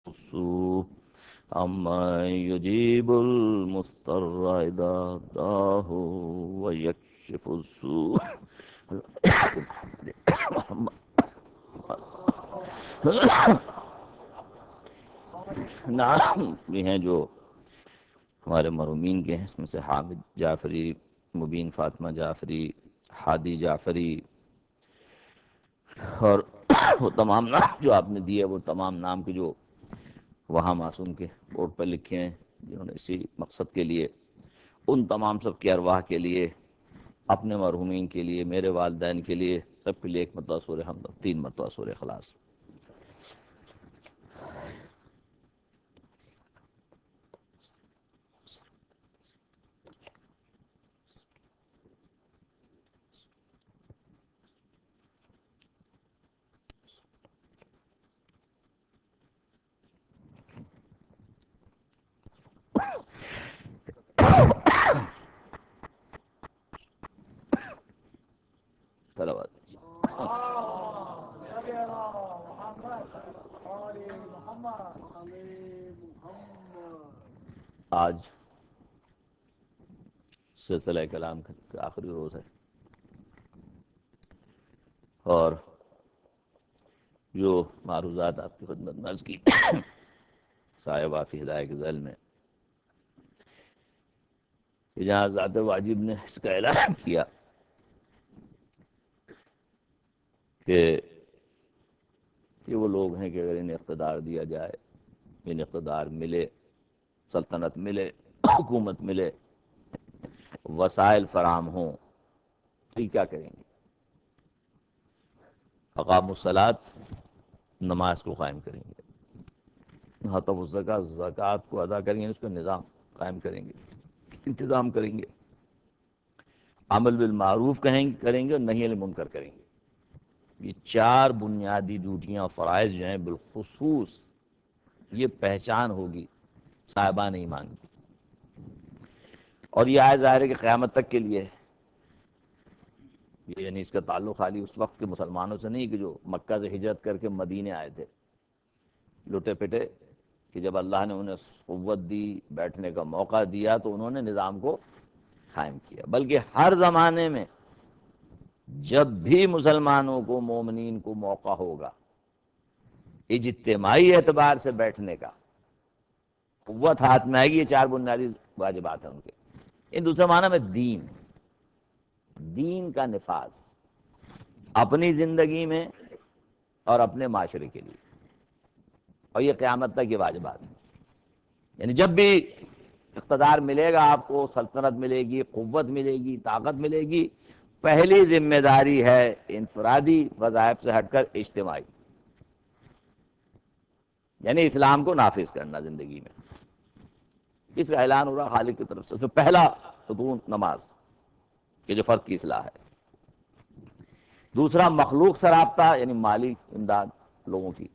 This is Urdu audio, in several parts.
السوء عما يجيب المضطر إذا دعاه ويكشف السوء. نعم، یہ ہیں جو ہمارے مرحومین کے ہیں، اس میں سے حامد جعفری، مبین فاطمہ جعفری، ہادی جعفری، اور وہ تمام نام جو آپ نے دیے، وہ تمام نام کے جو وہاں معصوم کے بورڈ پر لکھے ہیں، جنہوں نے اسی مقصد کے لیے، ان تمام سب کے ارواح کے لیے، اپنے مرحومین کے لیے، میرے والدین کے لیے، سب کے لیے ایک مرتبہ سورہ حمد، 3 مرتبہ سورہ اخلاص. صلوات. آج سلسلہ کلام کا آخری روز ہے، اور جو معروضات آپ کی خدمت میں عرض کی سایہ وافی ہدایہ کے ذیل میں، جہاں ذات واجب نے اس کا اعلان کیا کہ یہ وہ لوگ ہیں کہ اگر انہیں اقتدار دیا جائے، انہیں اقتدار ملے، سلطنت ملے، حکومت ملے، وسائل فراہم ہوں، تو یہ کیا کریں گے؟ اقاموا الصلاۃ، نماز کو قائم کریں گے، حتب الزکوٰۃ، زکوٰۃ کو ادا کریں گے، اس کا نظام قائم کریں گے، انتظام کریں گے، عمل بالمعروف کریں گے اور نہی عن المنکر کریں گے. یہ 4 بنیادی ڈیوٹیاں اور فرائض جو ہیں بالخصوص یہ پہچان ہوگی صاحبان ایمان کی، اور یہ آیت ظاہر ہے کہ قیامت تک کے لیے ہے. یعنی اس کا تعلق خالی اس وقت کے مسلمانوں سے نہیں کہ جو مکہ سے ہجرت کر کے مدینے آئے تھے لٹے پٹے، کہ جب اللہ نے انہیں قوت دی، بیٹھنے کا موقع دیا، تو انہوں نے نظام کو قائم کیا، بلکہ ہر زمانے میں جب بھی مسلمانوں کو، مومنین کو موقع ہوگا اجتماعی اعتبار سے بیٹھنے کا، قوت ہاتھ میں آئے گی، یہ 4 بنیادی واجبات ہیں ان کے. ان دوسرے معنی میں دین کا نفاذ اپنی زندگی میں اور اپنے معاشرے کے لیے، اور یہ قیامت تک یہ واجبات ہیں. یعنی جب بھی اقتدار ملے گا آپ کو، سلطنت ملے گی، قوت ملے گی، طاقت ملے گی، پہلی ذمہ داری ہے انفرادی وظائف سے ہٹ کر اجتماعی، یعنی اسلام کو نافذ کرنا زندگی میں. اس کا اعلان ہو رہا خالق کی طرف سے. تو پہلا ستون نماز، کہ جو فرد کی اصلاح ہے. دوسرا مخلوق سے رابطہ، یعنی مالی امداد لوگوں کی،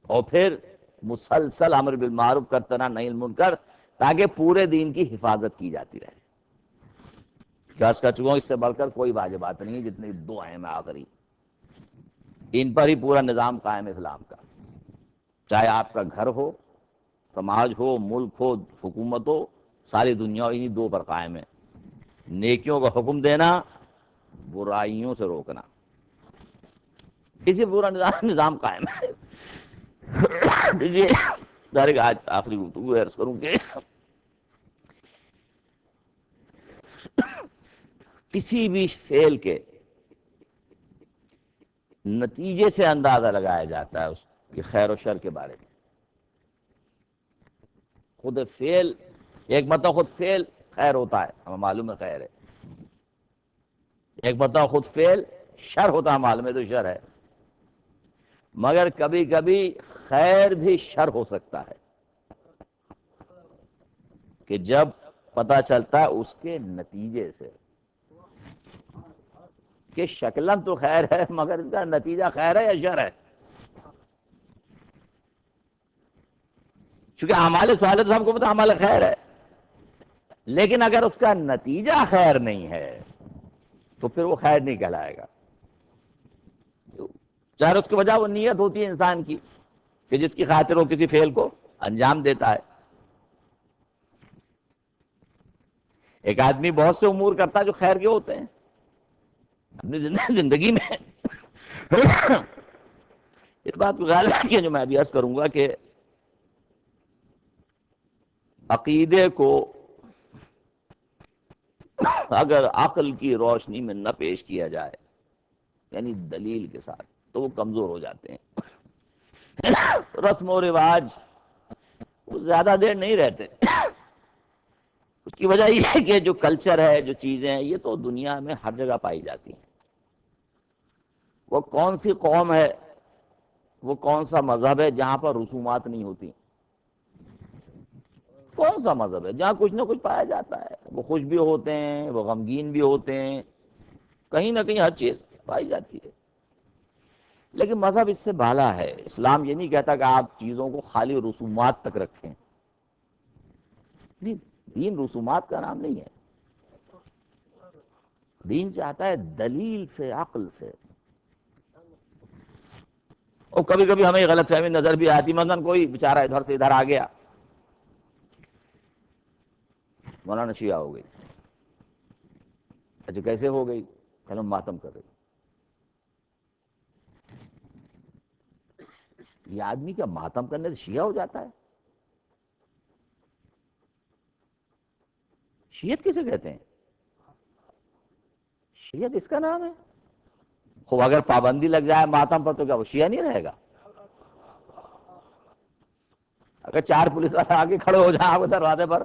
اور پھر مسلسل امر بالمعروف کرتے رہنا، نہی عن المنکر، تاکہ پورے دین کی حفاظت کی جاتی رہے. خاص کر چکا ہوں اس سے بڑھ کر کوئی واجبات نہیں ہے، جتنے 2 اہم آخری، ان پر ہی پورا نظام قائم اسلام کا. چاہے آپ کا گھر ہو، سماج ہو، ملک ہو، حکومت ہو، ساری دنیا انہی 2 پر قائم ہے: نیکیوں کا حکم دینا، برائیوں سے روکنا. اسی پورا نظام قائم ہے. دیکھیے ظاہر آج آخری گفتگو عرض کروں کہ کسی بھی فعل کے نتیجے سے اندازہ لگایا جاتا ہے اس کے خیر و شر کے بارے میں. خود فعل، ایک مرتبہ خود فعل خیر ہوتا ہے، ہمیں معلوم ہے خیر ہے، ایک مرتبہ خود فعل شر ہوتا ہے، معلوم ہے تو شر ہے. مگر کبھی کبھی خیر بھی شر ہو سکتا ہے، کہ جب پتہ چلتا ہے اس کے نتیجے سے کہ شکلن تو خیر ہے مگر اس کا نتیجہ خیر ہے یا شر ہے. چونکہ اعمال صالحہ تو ہم کو پتہ اعمال خیر ہے، لیکن اگر اس کا نتیجہ خیر نہیں ہے تو پھر وہ خیر نہیں کہلائے گا. چاہے اس کی وجہ وہ نیت ہوتی ہے انسان کی کہ جس کی خاطر وہ کسی فعل کو انجام دیتا ہے. ایک آدمی بہت سے امور کرتا ہے جو خیر کے ہوتے ہیں اپنی زندگی میں. اس بات کو خیال رکھیے جو میں ابھی عرض کروں گا کہ عقیدے کو اگر عقل کی روشنی میں نہ پیش کیا جائے یعنی دلیل کے ساتھ تو وہ کمزور ہو جاتے ہیں. رسم و رواج وہ زیادہ دیر نہیں رہتے. اس کی وجہ یہ ہے کہ جو کلچر ہے جو چیزیں ہیں یہ تو دنیا میں ہر جگہ پائی جاتی ہیں. وہ کون سی قوم ہے وہ کون سا مذہب ہے جہاں پر رسومات نہیں ہوتی؟ کون سا مذہب ہے جہاں کچھ نہ کچھ پایا جاتا ہے؟ وہ خوش بھی ہوتے ہیں وہ غمگین بھی ہوتے ہیں کہیں نہ کہیں ہر چیز پائی جاتی ہے. لیکن مذہب اس سے بالا ہے. اسلام یہ نہیں کہتا کہ آپ چیزوں کو خالی رسومات تک رکھیں. نہیں، دین رسومات کا نام نہیں ہے. دین چاہتا ہے دلیل سے عقل سے. اور کبھی کبھی ہمیں غلط فہمی نظر بھی آتی. مثلا کوئی بیچارہ ادھر سے ادھر آ گیا مولانا شیعہ ہو گئی. اچھا کیسے ہو گئی؟ کہ ہم ماتم کر رہے. یہ آدمی کیا ماتم کرنے سے شیعہ ہو جاتا ہے؟ شیعت کسے کہتے ہیں؟ شیعت اس کا نام ہے. خوب اگر پابندی لگ جائے ماتم پر تو کیا وہ شیعہ نہیں رہے گا؟ اگر 4 پولیس والے آگے کھڑے ہو جائیں آپ کے دروازے پر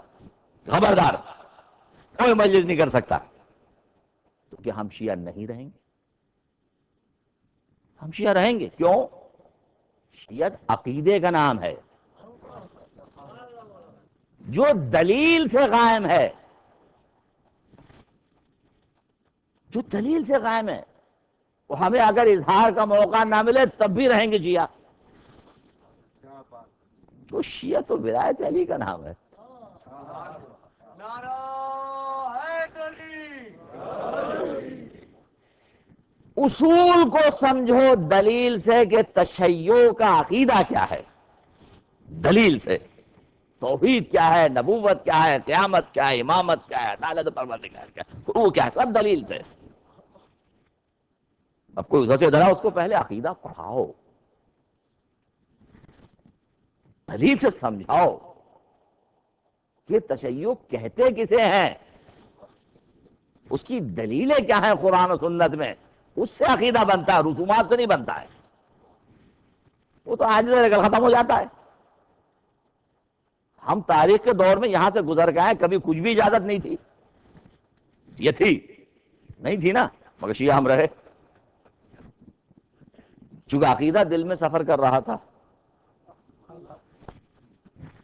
خبردار کوئی مجلس نہیں کر سکتا تو کیا ہم شیعہ نہیں رہیں گے؟ ہم شیعہ رہیں گے. کیوں؟ شیعت عقیدے کا نام ہے جو دلیل سے قائم ہے. جو دلیل سے قائم ہے وہ ہمیں اگر اظہار کا موقع نہ ملے تب بھی رہیں گے شیعہ. تو شیعہ تو ولایت علی کا نام ہے. اصول کو سمجھو دلیل سے کہ تشیع کا عقیدہ کیا ہے. دلیل سے توحید کیا ہے، نبوت کیا ہے، قیامت کیا ہے، امامت کیا ہے، عدالت پروردگار کیا ہے، فروع کیا ہے، سب دلیل سے. اب کوئی ادھر سے ادھر اس کو پہلے عقیدہ پڑھاؤ دلیل سے سمجھاؤ کہ تشیع کہتے کسے ہیں، اس کی دلیلیں کیا ہیں قرآن و سنت میں. اس سے عقیدہ بنتا ہے، رسومات سے نہیں بنتا ہے. وہ تو آج سے ختم ہو جاتا ہے. ہم تاریخ کے دور میں یہاں سے گزر گئے کبھی کچھ بھی اجازت نہیں تھی. یہ تھی نہیں تھی نا، مگر شیعہ ہم رہے چونکہ عقیدہ دل میں سفر کر رہا تھا،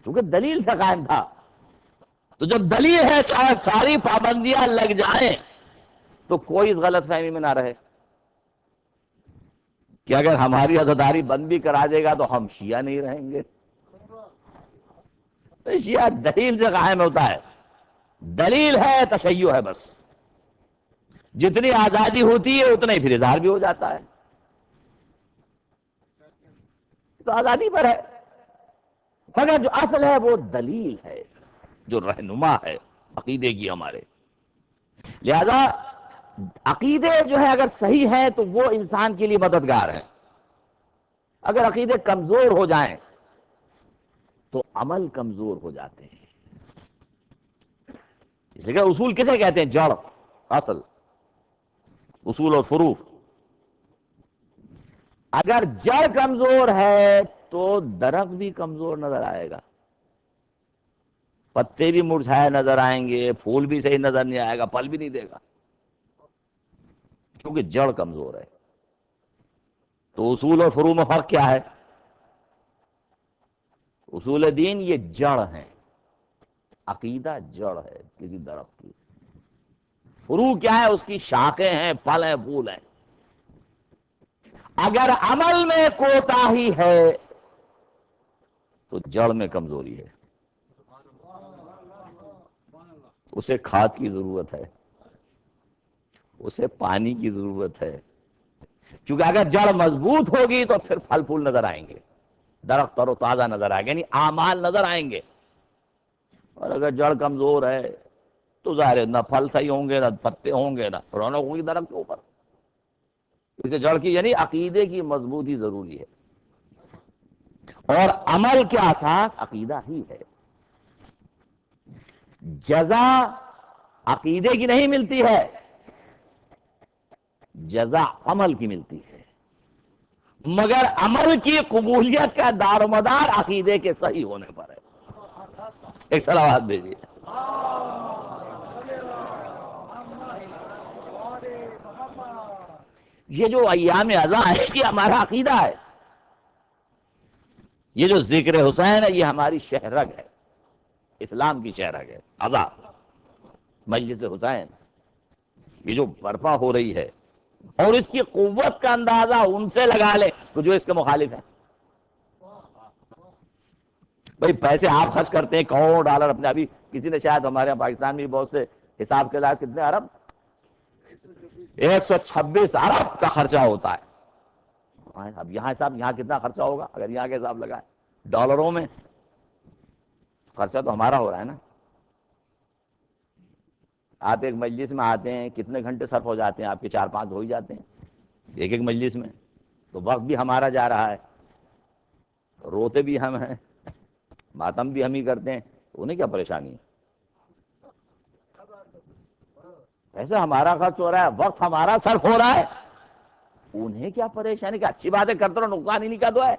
چونکہ دلیل سے قائم تھا. تو جب دلیل ہے چاہے ساری پابندیاں لگ جائیں تو کوئی اس غلط فہمی میں نہ رہے کہ اگر ہماری عزاداری بند بھی کرا دے گا تو ہم شیعہ نہیں رہیں گے. تو شیعہ دلیل سے قائم ہوتا ہے. دلیل ہے تشیع ہے بس. جتنی آزادی ہوتی ہے اتنا ہی پھر اظہار بھی ہو جاتا ہے. تو آزادی پر ہے مگر جو اصل ہے وہ دلیل ہے جو رہنما ہے عقیدے کی ہمارے. لہذا عقیدے جو ہے اگر صحیح ہیں تو وہ انسان کے لیے مددگار ہے. اگر عقیدے کمزور ہو جائیں تو عمل کمزور ہو جاتے ہیں. اس لیے کہ اصول کسے کہتے ہیں؟ جڑ، اصل، اصول اور فروع. اگر جڑ کمزور ہے تو درخت بھی کمزور نظر آئے گا. پتے بھی مرجھائے نظر آئیں گے، پھول بھی صحیح نظر نہیں آئے گا، پھل بھی نہیں دے گا کیونکہ جڑ کمزور ہے. تو اصول اور فروع میں فرق کیا ہے؟ اصول دین یہ جڑ ہے، عقیدہ جڑ ہے کسی درخت کی. فروع کیا ہے؟ اس کی شاخیں ہیں، پھل ہیں، پھول ہیں. اگر عمل میں کوتاہی ہے تو جڑ میں کمزوری ہے. اسے کھاد کی ضرورت ہے، اسے پانی کی ضرورت ہے. کیونکہ اگر جڑ مضبوط ہوگی تو پھر پھل پھول نظر آئیں گے. درخت تر و تازہ نظر آئے گا، یعنی اعمال نظر آئیں گے. اور اگر جڑ کمزور ہے تو ظاہر ہے نہ پھل صحیح ہوں گے، نہ پتے ہوں گے، نہ رونق ہوگی درخت کے اوپر. اس کے جڑ کی یعنی عقیدے کی مضبوطی ضروری ہے، اور عمل کے اساس عقیدہ ہی ہے. جزا عقیدے کی نہیں ملتی ہے، جزا عمل کی ملتی ہے، مگر عمل کی قبولیت کا دار و مدار عقیدے کے صحیح ہونے پر ہے. ایک صلوات بھیجیے. یہ جو ایام اذا ہے یہ ہمارا عقیدہ ہے. یہ جو ذکر حسین ہے یہ ہماری شہرگ ہے، اسلام کی شہرگ ہے. اذا مجلس حسین یہ جو برپا ہو رہی ہے، اور اس کی قوت کا اندازہ ان سے لگا لے تو جو اس کے مخالف ہیں. بھئی پیسے آپ خرچ کرتے ہیں کروڑ ڈالر اپنے. ابھی کسی نے شاید ہمارے یہاں پاکستان میں بہت سے حساب کے لائق کتنے ارب 126 ارب کا خرچہ ہوتا ہے. اب یہاں حساب یہاں کتنا خرچہ ہوگا اگر یہاں کے حساب لگائے ڈالروں میں؟ خرچہ تو ہمارا ہو رہا ہے نا. آپ ایک مجلس میں آتے ہیں کتنے گھنٹے صرف ہو جاتے ہیں آپ کے؟ 4-5 ہو ہی جاتے ہیں ایک ایک مجلس میں. تو وقت بھی ہمارا جا رہا ہے، روتے بھی ہم ہیں، ماتم بھی ہم ہی کرتے ہیں. انہیں کیا پریشانی ہے؟ ایسا ہمارا خرچ ہو رہا ہے، وقت ہمارا صرف ہو رہا ہے، انہیں کیا پریشانی؟ کہ اچھی باتیں کرتے رہو، نقصان ہی نہیں کا دو ہے.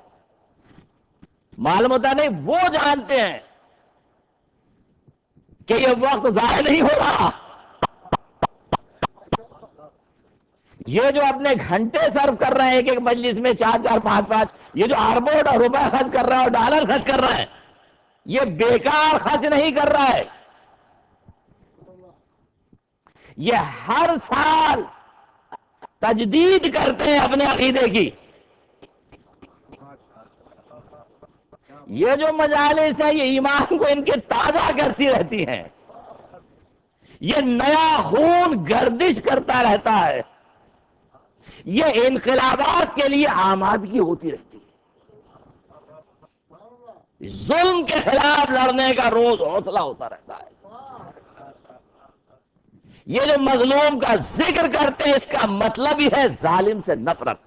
معلوم ہوتا نہیں وہ جانتے ہیں کہ یہ وقت ضائع نہیں ہو رہا. یہ جو اپنے گھنٹے صرف کر رہے ہیں ایک ایک مجلس میں 4-4 5-5، یہ جو اربوں روپے خرچ کر رہا ہے اور ڈالر خرچ کر رہا ہے، یہ بیکار خرچ نہیں کر رہا ہے. یہ ہر سال تجدید کرتے ہیں اپنے عقیدے کی. یہ جو مجالس ہیں یہ ایمان کو ان کے تازہ کرتی رہتی ہیں. یہ نیا خون گردش کرتا رہتا ہے، یہ انقلابات کے لیے آمادگی ہوتی رہتی ہے. ظلم کے خلاف لڑنے کا روز حوصلہ ہوتا رہتا ہے. یہ جو مظلوم کا ذکر کرتے ہیں اس کا مطلب ہی ہے ظالم سے نفرت،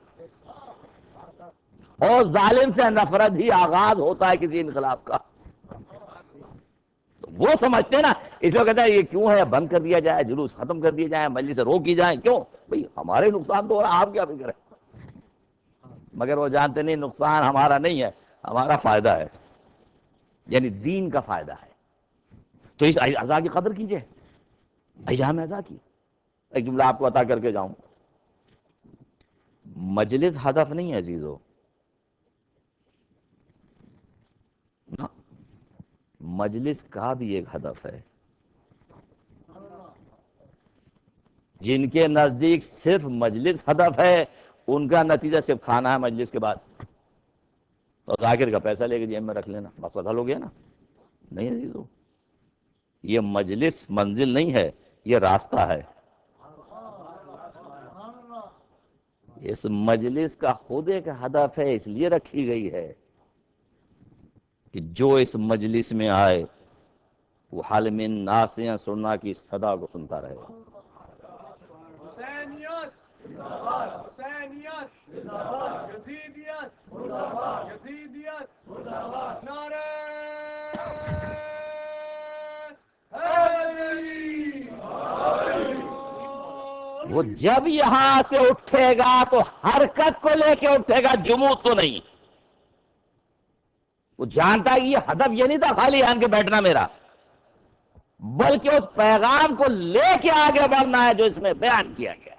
اور ظالم سے نفرت ہی آغاز ہوتا ہے کسی انقلاب کا. وہ سمجھتے ہیں نا، اس لیے کہتے ہیں یہ کیوں ہے، بند کر دیا جائے، جلوس ختم کر دیا جائے، مجلس سے روکی جائے. کیوں بھئی ہمارے نقصان تو ہو رہا، آپ کیا فکر ہے؟ مگر وہ جانتے نہیں نقصان ہمارا نہیں ہے، ہمارا فائدہ ہے، یعنی دین کا فائدہ ہے. تو اس اعضاء کی قدر کیجئے، ایام اعضاء کی. ایک جملہ آپ کو عطا کر کے جاؤں. مجلس ہدف نہیں ہے عزیزو، مجلس کا بھی ایک ہدف ہے. جن کے نزدیک صرف مجلس ہدف ہے ان کا نتیجہ صرف کھانا ہے مجلس کے بعد، تو ذاکر کا پیسہ لے کے جیب میں رکھ لینا، مقصد حل ہو گیا نا. نہیں عزیزو، یہ مجلس منزل نہیں ہے، یہ راستہ ہے. اس مجلس کا خود ایک ہدف ہے، اس لیے رکھی گئی ہے کہ جو اس مجلس میں آئے وہ حل من ناسیاں سننا کی صدا کو سنتا رہے. حسینیت زندہ باد، حسینیت زندہ باد، یزیدیت زندہ باد، یزیدیت زندہ باد. نعرہ حیدری. وہ جب یہاں سے اٹھے گا تو حرکت کو لے کے اٹھے گا، جمود کو نہیں. وہ جانتا ہے یہ ہدف یہ نہیں تھا خالی آن کے بیٹھنا میرا، بلکہ اس پیغام کو لے کے آگے بڑھنا ہے جو اس میں بیان کیا گیا ہے.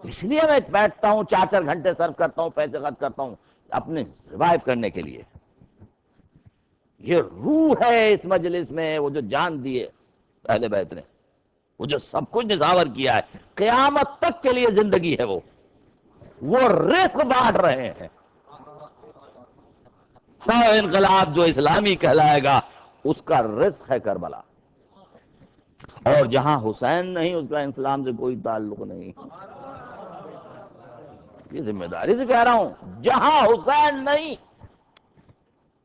اس لیے میں بیٹھتا ہوں، 4-4 گھنٹے صرف کرتا ہوں، پیسے خرچ کرتا ہوں اپنے ریوائو کرنے کے لیے. یہ روح ہے اس مجلس میں، وہ جو جان دیے اہل بیت نے، وہ جو سب کچھ نصاور کیا ہے، قیامت تک کے لیے زندگی ہے. وہ رزق بانٹ رہے ہیں. انقلاب جو اسلامی کہلائے گا اس کا رزق ہے کربلا، اور جہاں حسین نہیں اس کا اسلام سے کوئی تعلق نہیں. یہ ذمہ داری سے کہہ رہا ہوں، جہاں حسین نہیں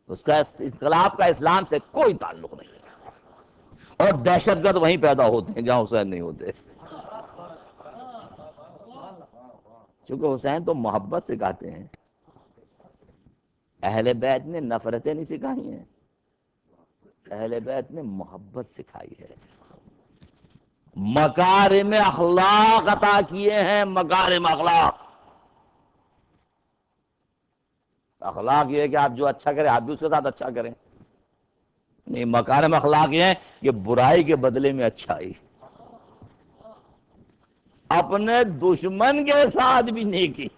اس کا انقلاب کا اسلام سے کوئی تعلق نہیں ہے، اور دہشت گرد وہیں پیدا ہوتے ہیں جہاں حسین نہیں ہوتے، چونکہ حسین تو محبت سکھاتے ہیں، اہل بیت نے نفرتیں نہیں سکھائی ہیں، اہل بیت نے محبت سکھائی ہے، مکارم اخلاق عطا کیے ہیں، مکارم اخلاق۔ اخلاق یہ ہے کہ آپ جو اچھا کریں آپ بھی اس کے ساتھ اچھا کریں، نہیں، مکارم اخلاق یہ ہے کہ برائی کے بدلے میں اچھائی، اپنے دشمن کے ساتھ بھی نیکی۔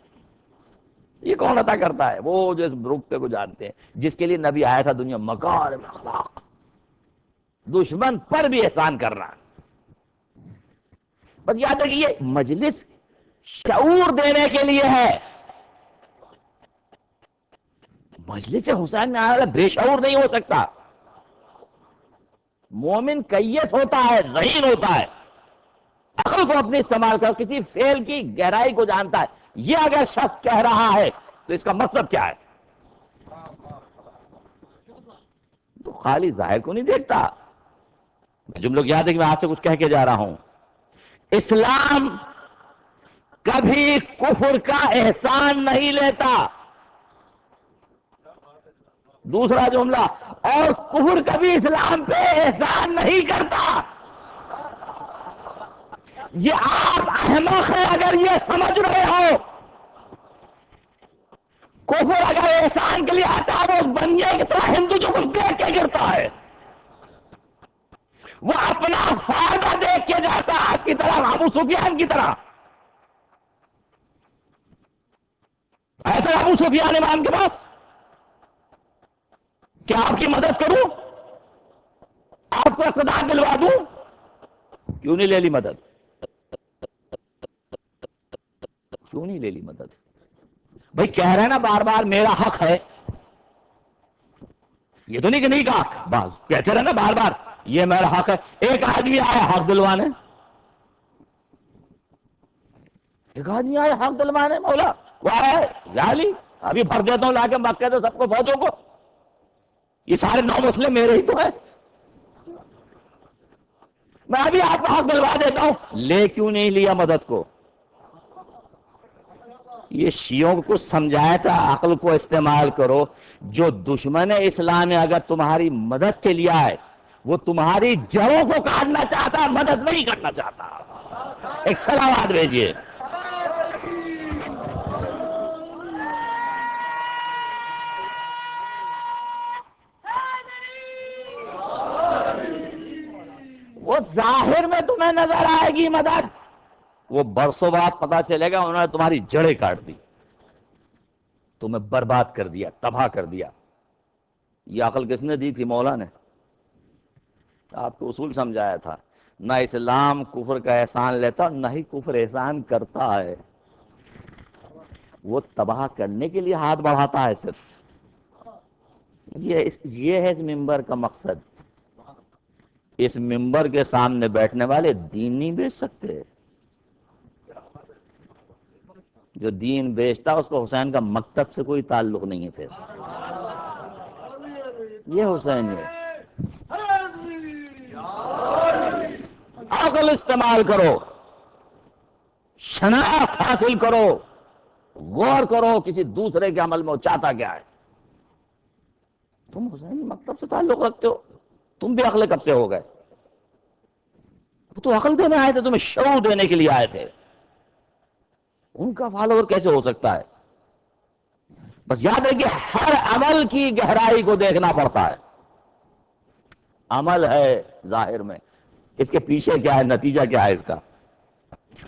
یہ کون عطا کرتا ہے؟ وہ جو اس رکتے کو جانتے ہیں، جس کے لیے نبی آیا تھا دنیا، مکارم اخلاق، دشمن پر بھی احسان کرنا۔ بس یاد رکھیے یہ مجلس شعور دینے کے لیے ہے، مجلس حسین میں آنے والا بے شعور نہیں ہو سکتا۔ مومن کیس ہوتا ہے، ذہین ہوتا ہے، عقل کو اپنی استعمال کر کسی فعل کی گہرائی کو جانتا ہے، یہ اگر شخص کہہ رہا ہے تو اس کا مقصد کیا ہے، تو خالی ظاہر کو نہیں دیکھتا۔ جملوں کی یاد ہے کہ میں آپ سے کچھ کہہ کے جا رہا ہوں، اسلام کبھی کفر کا احسان نہیں لیتا، دوسرا جملہ، اور کفر کبھی اسلام پہ احسان نہیں کرتا۔ یہ آپ احمق ہیں اگر یہ سمجھ رہے ہو، کفر اگر احسان کے لیے آتا ہے وہ بنیے کی طرح ہندو جو کچھ دیکھ کے گرتا ہے، وہ اپنا فائدہ دیکھ کے جاتا ہے، آپ کی طرح، ابو سفیان کی طرح۔ ایسا ابو سفیان امام کے پاس کیا آپ کی مدد کروں، آپ کو اقتدار دلوا دوں؟ کیوں نہیں لے لی مدد؟ کیوں نہیں لے لی مدد؟ بھائی کہہ رہے ہیں نا بار بار میرا حق ہے، یہ تو نہیں کہ نہیں کہا، بس کہتے رہے نا بار بار یہ میرا حق ہے۔ ایک آدمی آیا حق دلوانے، ایک آدمی آیا حق دلوانے، مولا وہ آیا ہے لالی ابھی بھر دیتا ہوں لا کے مکے سے سب کو، فوجوں کو، یہ سارے 9 مسئلے میرے ہی تو ہیں، میں ابھی آپ کو حق دلوا دیتا ہوں۔ لے کیوں نہیں لیا مدد کو؟ یہ شیعوں کو کچھ سمجھایا تھا، عقل کو استعمال کرو، جو دشمن اسلام ہے اگر تمہاری مدد کے لیے آئے وہ تمہاری جڑوں کو کاٹنا چاہتا ہے، مدد نہیں کرنا چاہتا۔ ایک سلامات بھیجیے۔ وہ ظاہر میں تمہیں نظر آئے گی مدد، وہ برسوں بعد پتا چلے گا انہوں نے تمہاری جڑیں کاٹ دی، تمہیں برباد کر دیا، تباہ کر دیا۔ یہ عقل کس نے دی تھی؟ مولا نے۔ آپ کو اصول سمجھایا تھا، نہ اسلام کفر کا احسان لیتا نہ ہی کفر احسان کرتا ہے، وہ تباہ کرنے کے لیے ہاتھ بڑھاتا ہے صرف۔ یہ ہے اس ممبر کا مقصد۔ اس ممبر کے سامنے بیٹھنے والے دین نہیں بیچ سکتے، جو دین بیچتا اس کو حسین کا مکتب سے کوئی تعلق نہیں ہے۔ پھر یہ حسین ہے۔ عقل استعمال کرو، شناخت حاصل کرو، غور کرو کسی دوسرے کے عمل میں وہ چاہتا کیا ہے۔ تم حسین مکتب سے تعلق رکھتے ہو، تم بھی عقل کب سے ہو گئے؟ تو عقل دینے آئے تھے، تمہیں شعور دینے کے لیے آئے تھے، ان کا فالوور کیسے ہو سکتا ہے؟ بس یاد رکھیے ہر عمل کی گہرائی کو دیکھنا پڑتا ہے۔ عمل ہے ظاہر میں، اس کے پیچھے کیا ہے، نتیجہ کیا ہے اس کا۔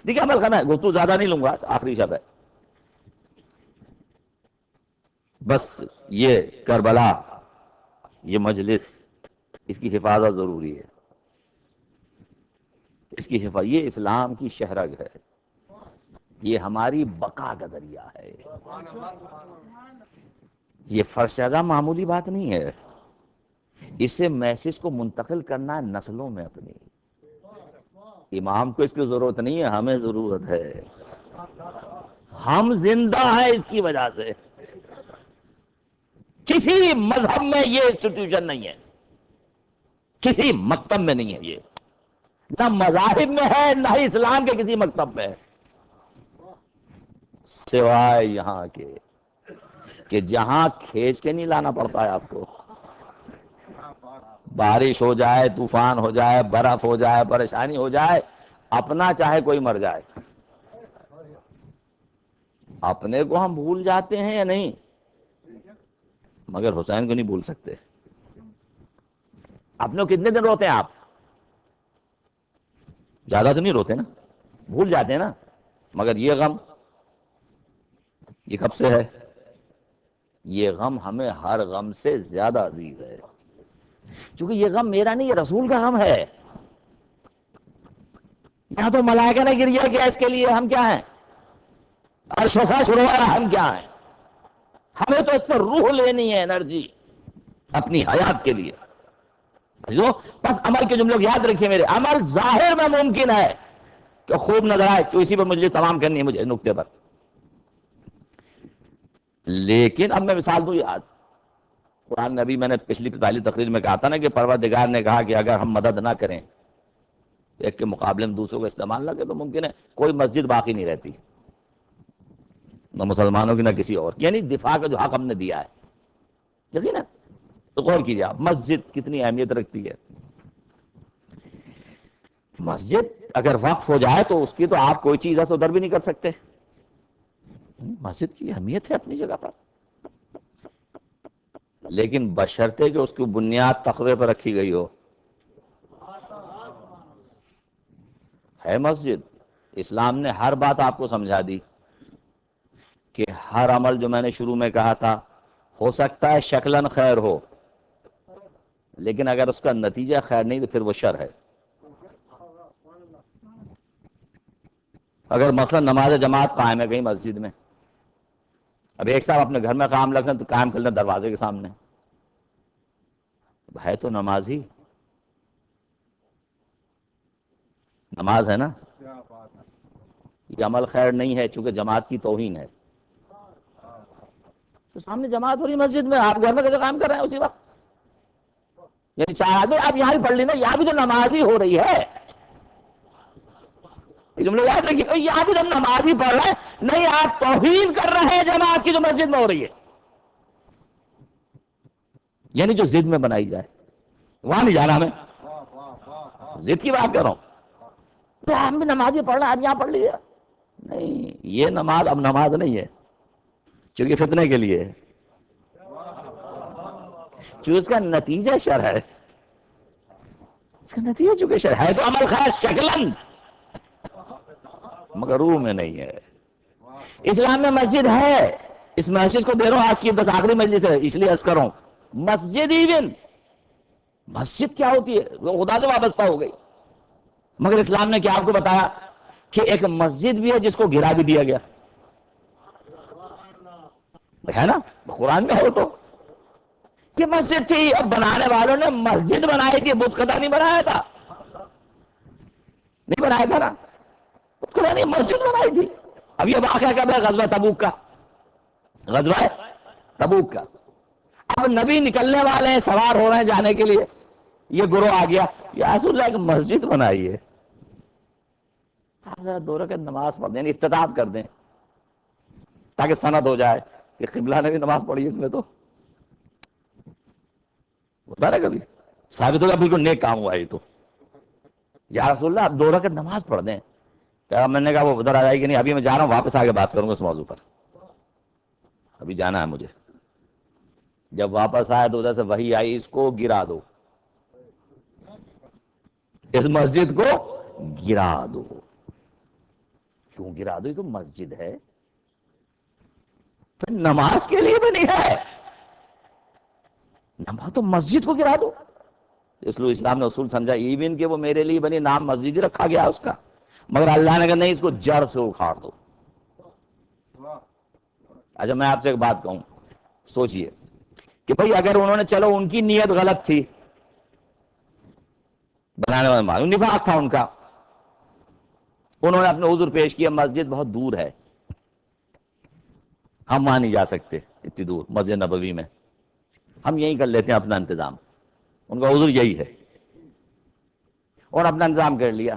دیکھیے عمل کرنا ہے، گفتگو زیادہ نہیں لوں گا، آخری شب ہے، بس یہ کربلا، یہ مجلس، اس کی حفاظت ضروری ہے، اس کی حفاظت، یہ اسلام کی شہرگ ہے، یہ ہماری بقا کا ذریعہ ہے، یہ فرشدہ معمولی بات نہیں ہے، اسے میسج کو منتقل کرنا ہے نسلوں میں اپنی۔ امام کو اس کی ضرورت نہیں ہے، ہمیں ضرورت ہے، ہم زندہ ہیں اس کی وجہ سے. کسی مذہب میں یہ انسٹیٹیوشن نہیں ہے، کسی مکتب میں نہیں ہے، یہ نہ مذاہب میں ہے نہ ہی اسلام کے کسی مکتب میں ہے، سوائے یہاں کے کہ جہاں کھینچ کے نہیں لانا پڑتا ہے آپ کو. بارش ہو جائے، طوفان ہو جائے، برف ہو جائے، پریشانی ہو جائے، اپنا چاہے کوئی مر جائے، اپنے کو ہم بھول جاتے ہیں یا نہیں؟ مگر حسین کو نہیں بھول سکتے. اپنے کو کتنے دن روتے ہیں آپ؟ زیادہ تو نہیں روتے نا، بھول جاتے ہیں نا. مگر یہ غم، یہ کب سے ہے؟ یہ غم ہمیں ہر غم سے زیادہ عزیز ہے، چونکہ یہ غم میرا نہیں، یہ رسول کا غم ہے. یہاں تو ملائکہ نے گریا کیا اس کے لیے، ہم کیا ہیں؟ عرش و فرش رویا، ہم کیا ہیں؟ ہمیں تو اس پر روح لینی ہے، انرجی اپنی حیات کے لیے. جو بس عمل کے جملے کو یاد رکھیے میرے، عمل ظاہر میں ممکن ہے کہ خوب نظر آئے، تو اسی پر مجھے تمام کرنی ہے مجھے نقطے پر. لیکن اب میں مثال دوں یاد، قرآن نبی میں نے پہلی تقریر میں کہا تھا نا کہ پروردگار نے کہا کہ اگر ہم مدد نہ کریں ایک کے مقابلے میں دوسروں کو استعمال نہ کریں تو ممکن ہے کوئی مسجد باقی نہیں رہتی، نہ مسلمانوں کی نہ کسی اور کی. یعنی دفاع کا جو حق ہم نے دیا ہے، دیکھیے نا، تو غور کیجیے آپ، مسجد کتنی اہمیت رکھتی ہے. مسجد اگر وقف ہو جائے تو اس کی تو آپ کوئی چیز ایسا ادھر بھی نہیں کر سکتے. مسجد کی اہمیت ہے اپنی جگہ پر، لیکن بشرطے کہ اس کی بنیاد تقوی پر رکھی گئی ہو. ہے مسجد، اسلام نے ہر بات آپ کو سمجھا دی کہ ہر عمل جو میں نے شروع میں کہا تھا ہو سکتا ہے شکلاً خیر ہو، لیکن اگر اس کا نتیجہ خیر نہیں تو پھر وہ شر ہے. اگر مثلا نماز جماعت قائم ہے کہیں مسجد میں، اب ایک صاحب اپنے گھر میں قائم رکھنا تو قائم کر لیں دروازے کے سامنے، ہے تو نماز ہی، نماز ہے نا. یہ عمل خیر نہیں ہے چونکہ جماعت کی توہین ہے. تو سامنے جماعت ہو رہی مسجد میں، آپ گھر میں کیسے قائم کر رہے ہیں اسی وقت؟ یعنی 4 آدمی آپ یہاں بھی پڑھ لی نا، یہاں بھی تو نماز ہی ہو رہی ہے. جملے یاد رکھیے، یہاں بھی ہم نماز ہی پڑھ رہے ہیں، نہیں آپ توہین کر رہے ہیں جماعت کی جو مسجد میں ہو رہی ہے. یعنی جو ضد میں بنائی جائے وہاں نہیں جانا ہمیں، ضد کی بات کر رہا ہوں. تو ہم بھی نماز ہی پڑھ رہے ہیں، آپ یہاں پڑھ لیجیے. نہیں، یہ نماز اب نماز نہیں ہے، چونکہ فتنے کے لیے ہے، چونکہ اس کا نتیجہ شر ہے. اس کا نتیجہ چونکہ شر ہے تو عمل خیر شکلن، مگر روح میں نہیں ہے. اسلام میں مسجد ہے، اس مسجد کو دے رہا ہوں، آج کی بس آخری مجلس ہے اس لیے عرض کر رہا ہوں. مسجد ایون مسجد کیا ہوتی ہے؟ وہ خدا سے وابستہ ہو گئی. مگر اسلام نے کیا آپ کو بتایا کہ ایک مسجد بھی ہے جس کو گرا بھی دیا گیا ہے نا، قرآن میں ہے. تو یہ مسجد تھی، اب بنانے والوں نے مسجد بنائی تھی، بت خدا نہیں بنایا تھا، نہیں بنایا تھا نا، بت خدا نہیں، مسجد بنائی تھی. اب یہ واقعہ کب ہے؟ غزوہ تبوک کا، غزوہ تبوک کا. اب نبی نکلنے والے ہیں، سوار ہو رہے ہیں جانے کے لیے، یہ گروہ آ گیا، یا رسول اللہ ایک مسجد بنائی ہے، آپ ذرا 2 رکعت نماز پڑھ دیں، افتتاح کر دیں تاکہ سند ہو جائے کہ قبلہ نے بھی نماز پڑھی اس میں. تو ہوتا نا کبھی ثابت ہوگا بالکل نیک کام ہوا. یہ تو یا رسول اللہ آپ 2 رکعت نماز پڑھ دیں. میں نے کہا وہ ادھر آ جائے گی نہیں، ابھی میں جا رہا ہوں، واپس آ کے بات کروں گا اس موضوع پر، ابھی جانا ہے مجھے. جب واپس آئے تو ادھر سے وحی آئی، اس کو گرا دو، اس مسجد کو گرا دو. کیوں گرا دو؟ یہ تو مسجد ہے، تو نماز کے لیے بنی ہے، نماز تو مسجد کو گرا دو. اس لیے اسلام نے اصول سمجھا ایون کہ وہ میرے لیے بنی، نام مسجد ہی رکھا گیا اس کا، مگر اللہ نے کہا نہیں، اس کو جڑ سے اکھاڑ دو. اچھا میں آپ سے ایک بات کہوں، سوچئے کہ بھئی اگر انہوں نے، چلو ان کی نیت غلط تھی، بنانے والے معلوم نفاق تھا ان کا، انہوں نے اپنے عذر پیش کیا، مسجد بہت دور ہے، ہم وہاں نہیں جا سکتے اتنی دور مسجد نبوی میں، ہم یہیں کر لیتے ہیں اپنا انتظام، ان کا عذر یہی ہے، اور اپنا انتظام کر لیا۔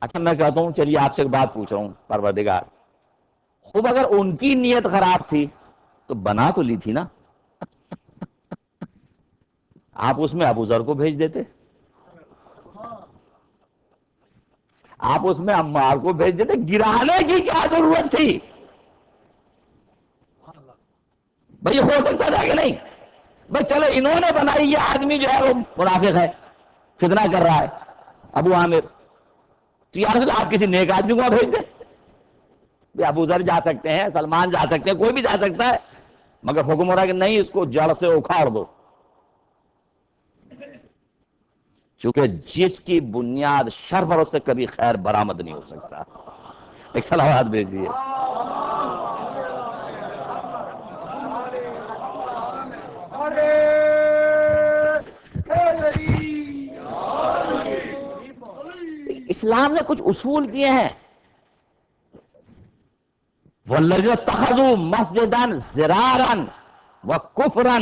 اچھا میں کہتا ہوں چلیے آپ سے ایک بات پوچھ رہا ہوں پروردگار، خوب اگر ان کی نیت خراب تھی تو بنا تو لی تھی نا، آپ اس میں ابو ذر کو بھیج دیتے، آپ اس میں عمار کو بھیج دیتے، گرانے کی کیا ضرورت تھی؟ بھئی ہو سکتا تھا کہ نہیں؟ بھئی چلو انہوں نے بنائی، یہ آدمی جو ہے وہ منافق ہے، فتنہ کر رہا ہے ابو عامر، تو یا رسول اللہ آپ کسی نیک آدمی کو بھیج دیں، بھئی ابو ذر جا سکتے ہیں، سلمان جا سکتے ہیں، کوئی بھی جا سکتا ہے، مگر حکم ہو رہا ہے کہ نہیں، اس کو جڑ سے اکھاڑ دو، چونکہ جس کی بنیاد شر پر اس سے کبھی خیر برآمد نہیں ہو سکتا۔ ایک صلوات بھیجیے۔ اسلام نے کچھ اصول دیے ہیں، وَالَّذِينَ اتَّخَذُوا مَسْجِدًا ضِرَارًا وَكُفْرًا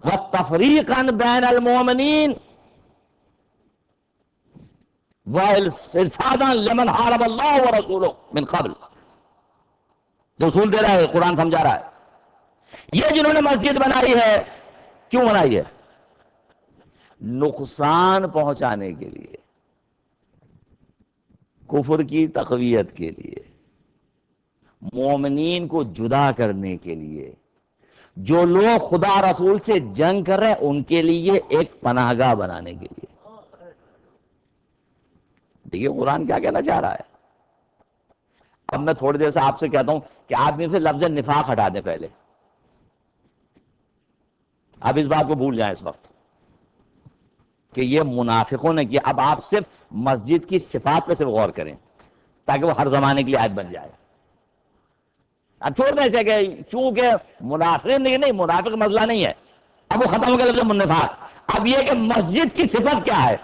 وَتَفْرِيقًا بَيْنَ الْمُؤْمِنِينَ وَإِرْصَادًا لِمَنْ حَارَبَ اللَّهَ وَرَسُولَهُ مِنْ قَبْلُ، جو اصول دے رہا ہے قرآن سمجھا رہا ہے۔ یہ جنہوں نے مسجد بنائی ہے، کیوں بنائی ہے؟ نقصان پہنچانے کے لیے، کفر کی تقویت کے لیے، مومنین کو جدا کرنے کے لیے، جو لوگ خدا رسول سے جنگ کر رہے ہیں ان کے لیے ایک پناہ گاہ بنانے کے لیے۔ دیکھیے قرآن کیا کہنا چاہ رہا ہے۔ اب میں تھوڑی دیر سے آپ سے کہتا ہوں کہ آپ میں سے لفظ نفاق ہٹا دیں پہلے، اب اس بات کو بھول جائیں اس وقت کہ یہ منافقوں نے کیا۔ اب آپ صرف مسجد کی صفات پہ صرف غور کریں تاکہ وہ ہر زمانے کے لیے آیت بن جائے۔ اب چھوڑ دیں اسے کہ چونکہ منافق نہیں، منافق مسئلہ نہیں ہے، اب وہ ختم ہو گیا لفظ منافق۔ اب یہ کہ مسجد کی صفت کیا ہے،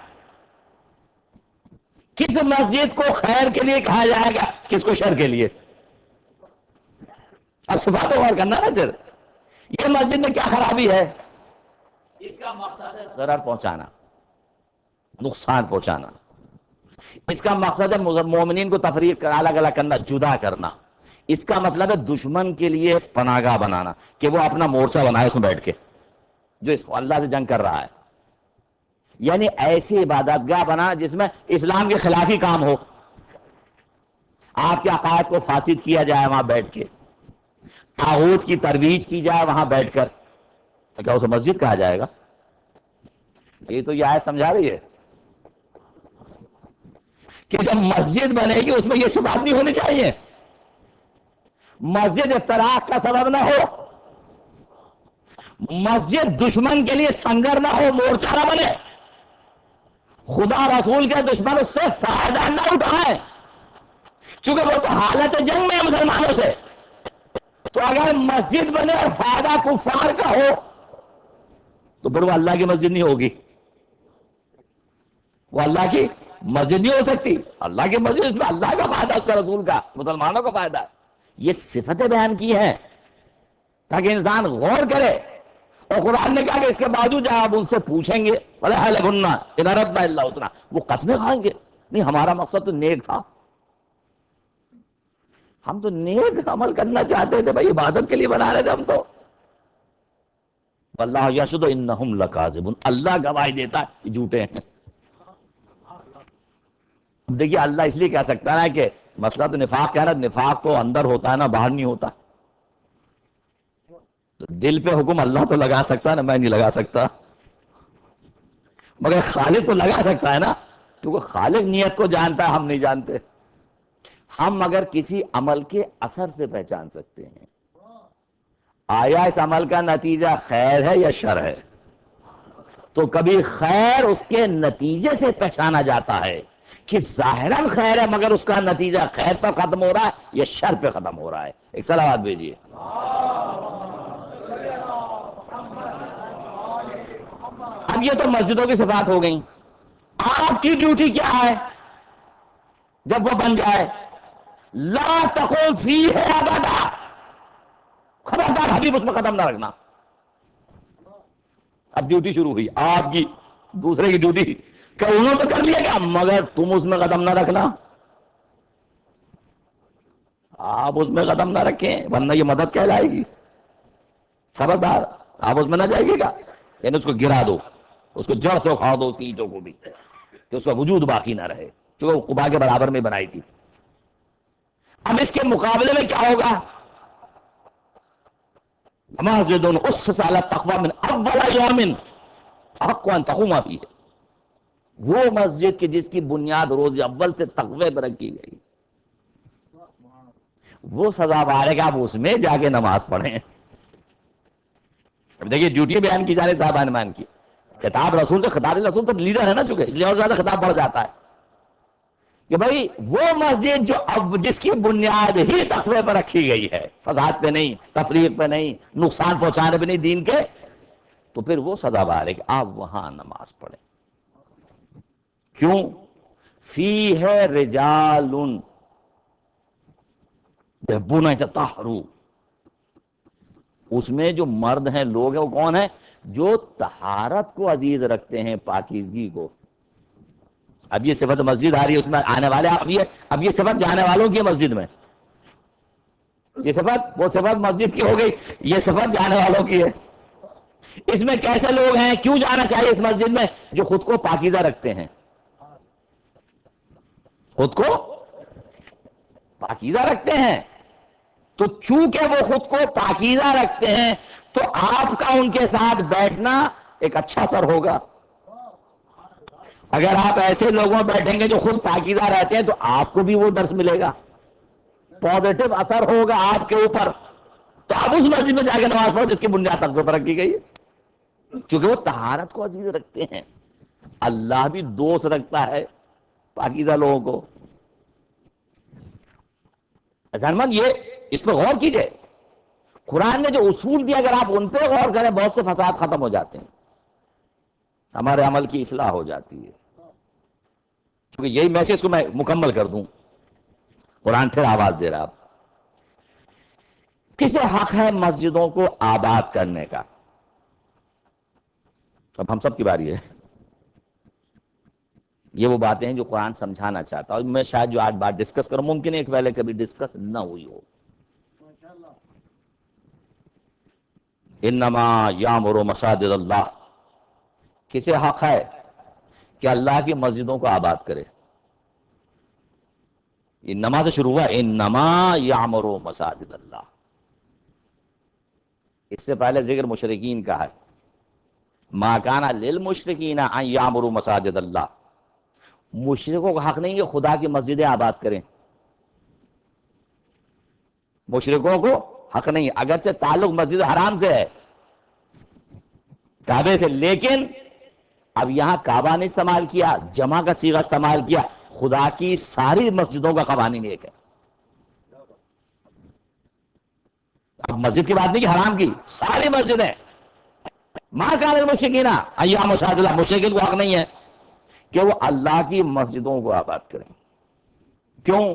کس مسجد کو خیر کے لیے کہا جائے گا، کس کو شر کے لیے؟ اب صفات غور کرنا نا صرف۔ یہ مسجد میں کیا خرابی ہے؟ اس کا مقصد ہے ضرر پہنچانا، نقصان پہنچانا۔ اس کا مقصد ہے مومنین کو تفریق کر الگ الگ کرنا، جدا کرنا۔ اس کا مطلب ہے دشمن کے لیے پناہ گاہ بنانا کہ وہ اپنا مورچہ بنائے اس میں بیٹھ کے، جو اس اللہ سے جنگ کر رہا ہے، یعنی ایسی عبادت گاہ بنانا جس میں اسلام کے خلافی کام ہو، آپ کے عقائد کو فاسد کیا جائے وہاں بیٹھ کے، طاغوت کی ترویج کی جائے وہاں بیٹھ کر، تو کیا اسے مسجد کہا جائے گا؟ یہ تو یہ آیت سمجھا رہی ہے کہ جب مسجد بنے گی اس میں یہ صفات نہیں ہونی چاہیے۔ مسجد افتراق کا سبب نہ ہو، مسجد دشمن کے لیے سنگر نہ ہو، مورچہ نہ بنے، خدا رسول کے دشمن اس سے فائدہ نہ اٹھائیں، چونکہ وہ تو حالت جنگ میں ہے مسلمانوں سے۔ تو اگر مسجد بنے اور فائدہ کفار کا ہو تو پھر وہ اللہ کی مسجد نہیں ہوگی، وہ اللہ کی مسجد نہیں ہو سکتی۔ اللہ کی مسجد، اس میں اللہ کا فائدہ، اس کا رسول کا، مسلمانوں کا فائدہ ہے۔ یہ صفتیں بیان کی ہیں تاکہ انسان غور کرے، اور قرآن نے کہا کہ اس کے باوجود جب آپ ان سے پوچھیں گے وَلَحَلَفُنَّ إِنْ أَرَدْنَا إِلَّا الْحُسْنَى، وہ قسمیں کھائیں گے نہیں ہمارا مقصد تو نیک تھا، ہم تو نیک عمل کرنا چاہتے تھے، بھائی عبادت کے لیے بنا رہے تھے ہم تو۔ وَاللَّهُ يَشْهَدُ إِنَّهُمْ لَكَاذِبُونَ، اللہ گواہی دیتا ہے یہ جھوٹے ہیں۔ دیکھیے اللہ اس لیے کہہ سکتا ہے کہ مسئلہ تو نفاق کہہ رہا ہے، نفاق تو اندر ہوتا ہے نا، باہر نہیں ہوتا۔ تو دل پہ حکم اللہ تو لگا سکتا ہے نا، میں نہیں لگا سکتا، مگر خالق تو لگا سکتا ہے نا، کیونکہ خالق نیت کو جانتا ہے، ہم نہیں جانتے۔ ہم اگر کسی عمل کے اثر سے پہچان سکتے ہیں آیا اس عمل کا نتیجہ خیر ہے یا شر ہے، تو کبھی خیر اس کے نتیجے سے پہچانا جاتا ہے کہ ظاہراً خیر ہے مگر اس کا نتیجہ خیر پر ختم ہو رہا ہے یا شر پہ ختم ہو رہا ہے۔ ایک صلوات بھیجیے۔ اب یہ تو مسجدوں کی صفات ہو گئیں، آپ کی ڈیوٹی کیا ہے جب وہ بن جائے؟ لا تقم فیہ ابدا، خبردار حبیب اس میں قدم نہ رکھنا۔ اب ڈیوٹی شروع ہوئی آپ کی، دوسرے کی ڈیوٹی کہ انہوں تو کر لیا کیا، مگر تم اس میں قدم نہ رکھنا، آپ اس میں قدم نہ رکھیں ورنہ یہ مدد کہلائے گی، خبردار آپ اس میں نہ جائیے گا، یعنی اس کو گرا دو، اس کو جڑ سے اکھاڑ دو، اس کی اینٹوں کو بھی، کہ اس کا وجود باقی نہ رہے، چونکہ وہ قبا کے برابر میں بنائی تھی۔ اب اس کے مقابلے میں کیا ہوگا؟ مسجد اسس علی التقوی من اول یوم احق ان تقوم فیہ، وہ مسجد کی جس کی بنیاد روز اول سے تقوی پر رکھی گئی، وہ سزاوار ہے کہ آپ اس میں جا کے نماز پڑھیں۔ اب دیکھیے ڈیوٹی بیان کی جانے صاحبان مان کی، خطاب رسول سے، خطاب رسول تو لیڈر ہے نا، چکے اس لیے اور زیادہ خطاب بڑھ جاتا ہے کہ بھائی وہ مسجد جو اب جس کی بنیاد ہی تقوی پر رکھی گئی ہے، فساد پہ نہیں، تفریق پہ نہیں، نقصان پہنچانے پہ نہیں دین کے، تو پھر وہ سزاوار ہے کہ آپ وہاں نماز پڑھیں۔ کیوں؟ فیہ رجال یحبون ان یطہروا، اس میں جو مرد ہیں، لوگ ہیں، وہ کون ہیں؟ جو طہارت کو عزیز رکھتے ہیں، پاکیزگی کو۔ اب یہ صفت مسجد آ رہی ہے، اس میں آنے والے، اب یہ صفت جانے والوں کی مسجد میں، یہ صفت وہ صفت مسجد کی ہو گئی، یہ صفت جانے والوں کی ہے۔ اس میں کیسے لوگ ہیں، کیوں جانا چاہیے اس مسجد میں؟ جو خود کو پاکیزہ رکھتے ہیں، خود کو پاکیزہ رکھتے ہیں، تو چونکہ وہ خود کو پاکیزہ رکھتے ہیں تو آپ کا ان کے ساتھ بیٹھنا ایک اچھا اثر ہوگا۔ اگر آپ ایسے لوگوں بیٹھیں گے جو خود پاکیزہ رہتے ہیں تو آپ کو بھی وہ درس ملے گا، پازیٹو اثر ہوگا آپ کے اوپر، تو آپ اس مسجد میں جا کے نماز پڑھو جس کی بنیاد تقوی پر رکھی گئی ہے، چونکہ وہ طہارت کو عزیز رکھتے ہیں۔ اللہ بھی دوست رکھتا ہے پاکیزہ لوگوں کو۔ احسان، یہ اس پہ غور کیجئے، قرآن نے جو اصول دیا اگر آپ ان پہ غور کریں بہت سے فساد ختم ہو جاتے ہیں، ہمارے عمل کی اصلاح ہو جاتی ہے۔ کیونکہ یہی میسج کو میں مکمل کر دوں، قرآن پھر آواز دے رہا، کسے حق ہے مسجدوں کو آباد کرنے کا؟ اب ہم سب کی باری ہے، یہ وہ باتیں ہیں جو قرآن سمجھانا چاہتا اور میں شاید جو آج بات ڈسکس کروں ممکن ہے ایک پہلے کبھی ڈسکس نہ ہوئی ہو۔ انما یامر مساجد اللہ، کسے حق ہے کہ اللہ کی مسجدوں کو آباد کرے؟ انما سے شروع ہوا، انما یامر مساجد اللہ، اس سے پہلے ذکر مشرکین کا ہے، ما کان للمشرکین ان یامروا مساجد اللہ، مشرکوں کا حق نہیں کہ خدا کی مسجدیں آباد کریں، مشرکوں کو حق نہیں، اگرچہ تعلق مسجد حرام سے ہے، کعبے سے، لیکن اب یہاں کعبہ نے استعمال کیا، جمع کا صیغہ استعمال کیا، خدا کی ساری مسجدوں کا قوانین ایک ہے۔ اب مسجد کی بات نہیں کہ حرام کی، ساری مسجدیں، ما کان للمشرکین ان یامروا مساجد اللہ، مشرکین کو حق نہیں ہے کہ وہ اللہ کی مسجدوں کو آباد کریں۔ کیوں؟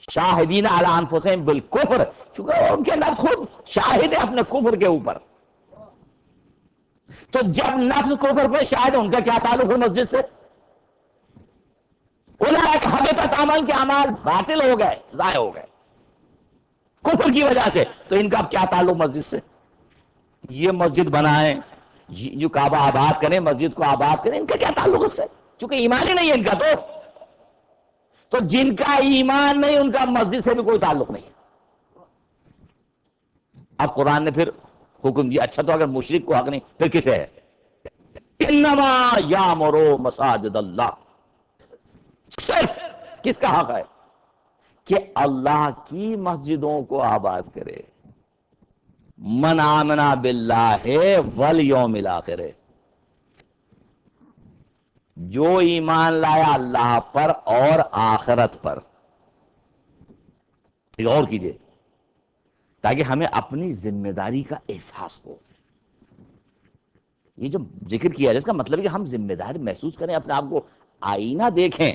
شاہدین علی انفسہم بالکفر، کیونکہ ان کے نفس خود شاہد ہے اپنے کفر کے اوپر، تو جب نفس کفر پہ شاہد ہے، ان کا کیا تعلق ہے مسجد سے؟ اولئک حبطت اعمالہم، کے اعمال باطل ہو گئے، ضائع ہو گئے کفر کی وجہ سے، تو ان کا اب کیا تعلق مسجد سے؟ یہ مسجد بنائیں، جو کعبہ آباد کریں، مسجد کو آباد کریں، ان کا کیا تعلق اس سے؟ چونکہ ایمان ہی نہیں ہے ان کا، تو جن کا ایمان نہیں ان کا مسجد سے بھی کوئی تعلق نہیں ہے۔ اب قرآن نے پھر حکم دیا، اچھا تو اگر مشرک کو حق نہیں پھر کسے ہے؟ انما یامر مساجد اللہ، صرف کس کا حق ہے کہ اللہ کی مسجدوں کو آباد کرے؟ من آمنا باللہ والیوم الآخر، جو ایمان لایا اللہ پر اور آخرت پر۔ غور کیجئے تاکہ ہمیں اپنی ذمہ داری کا احساس ہو۔ یہ جو ذکر کیا ہے اس کا مطلب ہے کہ ہم ذمہ داری محسوس کریں، اپنے آپ کو آئینہ دیکھیں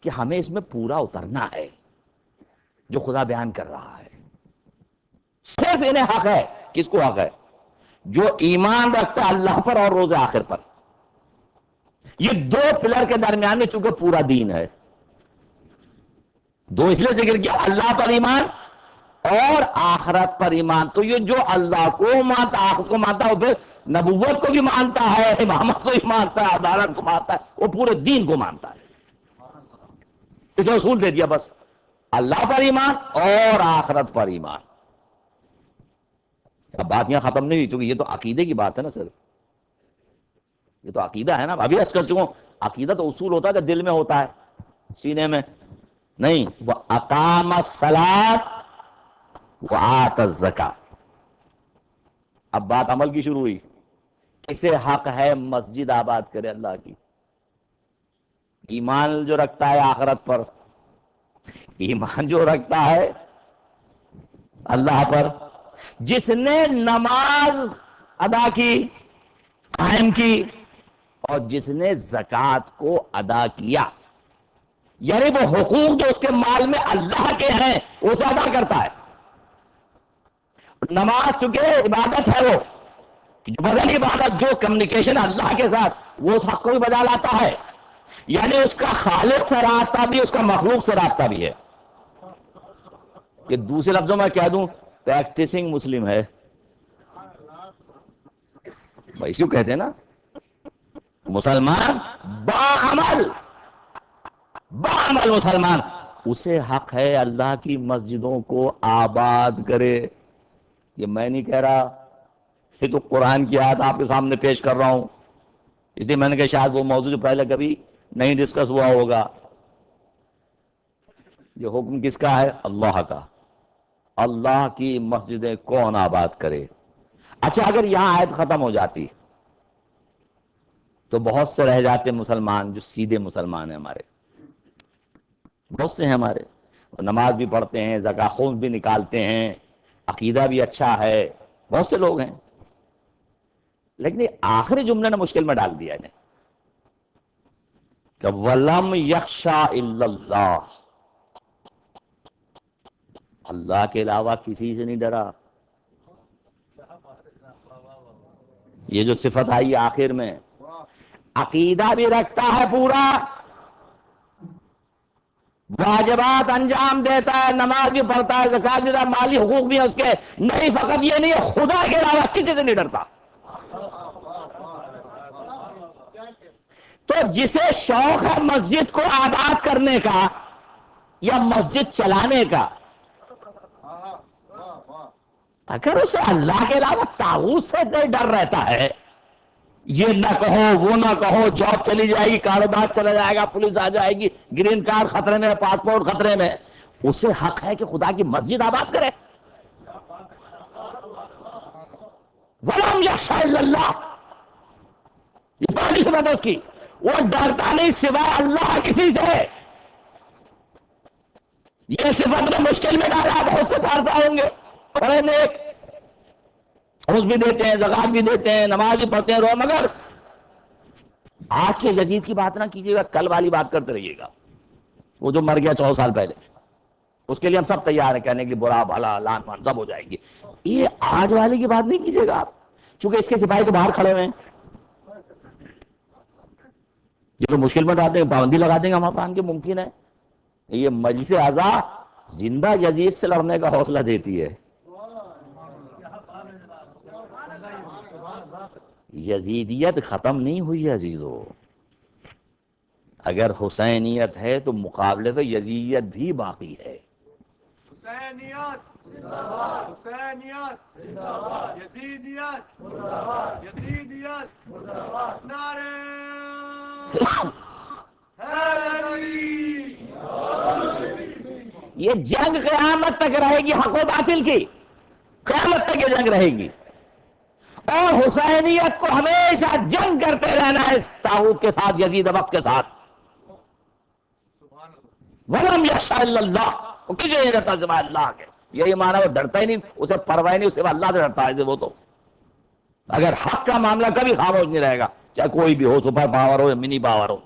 کہ ہمیں اس میں پورا اترنا ہے۔ جو خدا بیان کر رہا ہے. صرف انہیں حق ہے. کس کو حق ہے؟ جو ایمان رکھتا ہے اللہ پر اور روز آخر پر. یہ دو پلر کے درمیان میں چونکہ پورا دین ہے. دو اس لیے ذکر کیا، اللہ پر ایمان اور آخرت پر ایمان. تو یہ جو اللہ کو مانتا، آخرت کو مانتا ہے، وہ پھر نبوت کو بھی مانتا ہے، امامت کو بھی مانتا ہے، عدالت کو مانتا ہے، وہ پورے دین کو مانتا ہے. اسے اصول دے دیا بس، اللہ پر ایمان اور آخرت پر ایمان. اب بات یہاں ختم نہیں ہوئی، چونکہ یہ تو عقیدے کی بات ہے نا. صرف یہ تو عقیدہ ہے نا. ابھی عرض کر چکا ہوں، عقیدہ تو اصول ہوتا ہے کہ دل میں ہوتا ہے، سینے میں نہیں. وہ اقام الصلاۃ وآت الزکاۃ. اب بات عمل کی شروع ہوئی. اسے حق ہے مسجد آباد کرے اللہ کی. ایمان جو رکھتا ہے آخرت پر، ایمان جو رکھتا ہے اللہ پر، جس نے نماز ادا کی، قائم کی، اور جس نے زکوٰۃ کو ادا کیا، یعنی وہ حقوق جو اس کے مال میں اللہ کے ہیں اسے ادا کرتا ہے. نماز چونکہ عبادت ہے، وہ بدل عبادت جو کمیونیکیشن اللہ کے ساتھ، وہ اس حق کو بھی بجا لاتا ہے. یعنی اس کا خالق سے رابطہ بھی، اس کا مخلوق سے رابطہ بھی ہے. کہ دوسرے لفظوں میں کہہ دوں، پریکٹسنگ مسلم ہے. بھائی اسی کو کہتے ہیں نا مسلمان باعمل. باعمل مسلمان. اسے حق ہے اللہ کی مسجدوں کو آباد کرے. یہ میں نہیں کہہ رہا، یہ تو قرآن کی آیت آپ کے سامنے پیش کر رہا ہوں. اس لیے میں نے کہا شاید وہ موضوع جو پہلے کبھی نہیں ڈسکس ہوا ہوگا. یہ حکم کس کا ہے؟ اللہ کا. اللہ کی مسجدیں کون آباد کرے؟ اچھا اگر یہاں آیت ختم ہو جاتی تو بہت سے رہ جاتے مسلمان جو سیدھے مسلمان ہیں. ہمارے بہت سے ہیں، ہمارے نماز بھی پڑھتے ہیں، زکوٰۃ خون بھی نکالتے ہیں، عقیدہ بھی اچھا ہے، بہت سے لوگ ہیں. لیکن یہ آخری جملے نے مشکل میں ڈال دیا انہیں کہ وَلَمْ يَخْشَىٰ إِلَّا اللَّهِ. اللہ کے علاوہ کسی سے نہیں ڈرا. یہ جو صفت آئی آخر میں، عقیدہ بھی رکھتا ہے پورا، واجبات انجام دیتا ہے، نماز بھی پڑھتا ہے، زکوٰۃ بھی دیتا ہے، مالی حقوق بھی ہے اس کے. نہیں فقط یہ نہیں ہے، خدا کے علاوہ کسی سے نہیں ڈرتا. تو جسے شوق ہے مسجد کو آباد کرنے کا یا مسجد چلانے کا، اگر اسے اللہ کے علاوہ طاغوت سے ڈر رہتا ہے، یہ نہ کہو وہ نہ کہو، جاب چلی جائے گی، کاروبار چلا جائے گا، پولیس آ جائے گی، گرین کارڈ خطرے میں، پاسپورٹ خطرے میں، اسے حق ہے کہ خدا کی مسجد آباد کرے. وَلَمْ يَخْشَ إِلَّا اللَّهِ. یہ پہلی صفت ہے اس کی، وہ ڈرتا نہیں سوائے اللہ کسی سے. یہ صفت نے مشکل میں ڈالا. بہت سے فارسہ ہوں گے بڑے نیک، خرچ بھی دیتے ہیں، زکوٰۃ بھی دیتے ہیں، نماز بھی پڑھتے ہیں، مگر آج کے یزید کی بات نہ کیجیے گا، کل والی بات کرتے رہیے گا. وہ جو مر گیا 14 سال پہلے، اس کے لیے ہم سب تیار ہیں کہنے کے لیے، برا بھلا لان مان سب ہو جائے گی. یہ آج والے کی بات نہیں کیجیے گا آپ، چونکہ اس کے سپاہی تو باہر کھڑے ہوئے ہیں. یہ تو مشکل میں ڈالتے ہیں، پابندی لگا دیں گے ہم افغان کے، ممکن ہے. یہ مجلس اعضا زندہ یزید سے لڑنے کا حوصلہ دیتی ہے. یزیدیت ختم نہیں ہوئی عزیزو. اگر حسینیت ہے تو مقابلے تو یزیدیت بھی باقی ہے. حسینیت زندہ باد، حسینیت زندہ باد، یزیدیت زندہ باد، یزیدیت زندہ باد. نعرہ حیدری. یہ جنگ قیامت تک رہے گی، حق و باطل کی قیامت تک یہ جنگ رہے گی. اور حسینیت کو ہمیشہ جنگ کرتے رہنا ہے اس طاغوت کے ساتھ، یزید وقت کے ساتھ. وَلَمْ يَخْشَ إِلَّا اللَّهِ. وہ کسی نہیں ڈرتا سوائے اللہ کے. یہی معنی وہ ڈرتا ہی نہیں، اسے پرواہ نہیں، اسے اللہ سے ڈرتا ہے. وہ تو اگر حق کا معاملہ کبھی خاموش نہیں رہے گا، چاہے کوئی بھی ہو، سپر پاور ہو یا منی پاور ہو.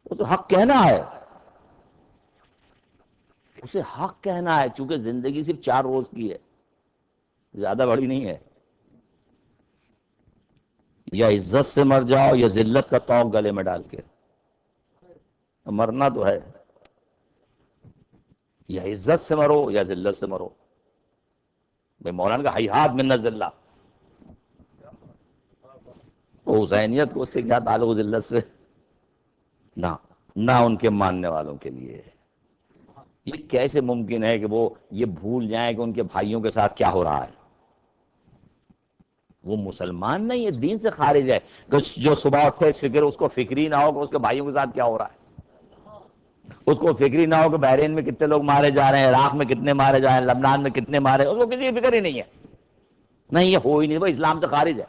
وہ تو حق کہنا ہے. اسے حق کہنا ہے، چونکہ زندگی صرف 4 روز کی ہے، زیادہ بڑی نہیں ہے. یا عزت سے مر جاؤ یا ذلت کا طوق گلے میں ڈال کے. مرنا تو ہے، یا عزت سے مرو یا ذلت سے مرو. بھائی مولانا کا حیات من الذلہ، تو حسینیت کو اس سے کیا تعلق ذلت سے؟ نہ ان کے ماننے والوں کے لیے. یہ کیسے ممکن ہے کہ وہ یہ بھول جائیں کہ ان کے بھائیوں کے ساتھ کیا ہو رہا ہے؟ وہ مسلمان نہیں ہے، دین سے خارج ہے. جو صبح اٹھے اس فکر، اس کو فکری نہ ہو کہ اس کے بھائیوں کے ساتھ کیا ہو رہا ہے. اس کو فکری نہ ہو کہ بحرین میں کتنے لوگ مارے جا رہے ہیں، عراق میں کتنے مارے جا رہے ہیں، لبنان میں کتنے مارے، اس کو کسی کی فکر ہی نہیں ہے. نہیں، یہ ہو ہی نہیں، وہ اسلام سے خارج ہے.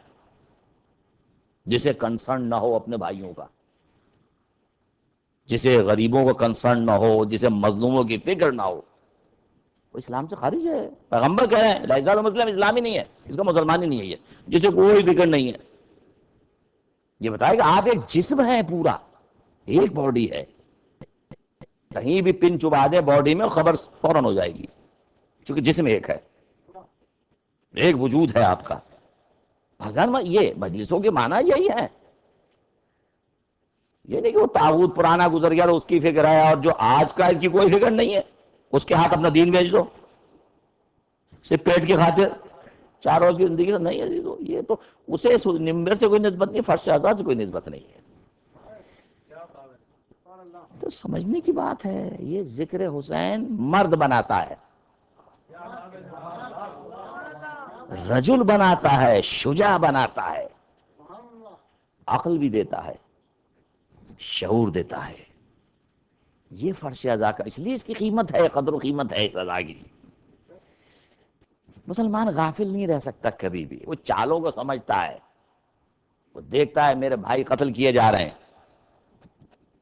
جسے کنسرن نہ ہو اپنے بھائیوں کا، جسے غریبوں کو کنسرن نہ ہو، جسے مظلوموں کی فکر نہ ہو، وہ اسلام سے خارج ہے. پیغمبر کہہ رہے ہیں لا یزال مسلم، اسلامی نہیں ہے، اس کا مسلمان ہی نہیں ہے یہ، جسے کوئی فکر نہیں ہے. یہ بتائے کہ آپ ایک جسم ہے، پورا ایک باڈی ہے، کہیں بھی پن چبا دے باڈی میں خبر فوراً ہو جائے گی، چونکہ جسم ایک ہے، ایک وجود ہے آپ کا. یہ مجلسوں کے معنی یہی ہے. یہ نہیں کہ وہ طاغوت پرانا گزر گیا تو اس کی فکر ہے، اور جو آج کا اس کی کوئی فکر نہیں ہے، اس کے ہاتھ اپنا دین بھیج دو صرف پیٹ کی خاطر. 4 روز کی زندگی تو نہیں عزیزو، یہ تو اسے نمبر سے کوئی نسبت نہیں، فرش آزاد سے کوئی نسبت نہیں ہے. تو سمجھنے کی بات ہے. یہ ذکر حسین مرد بناتا ہے، رجل بناتا ہے، شجاع بناتا ہے، عقل بھی دیتا ہے، شعور دیتا ہے. یہ فرش ازا کا، اس لیے اس کی قیمت ہے، قدر و قیمت ہے اس ازا کی. مسلمان غافل نہیں رہ سکتا کبھی بھی. وہ چالوں کو سمجھتا ہے، وہ دیکھتا ہے میرے بھائی قتل کیے جا رہے ہیں،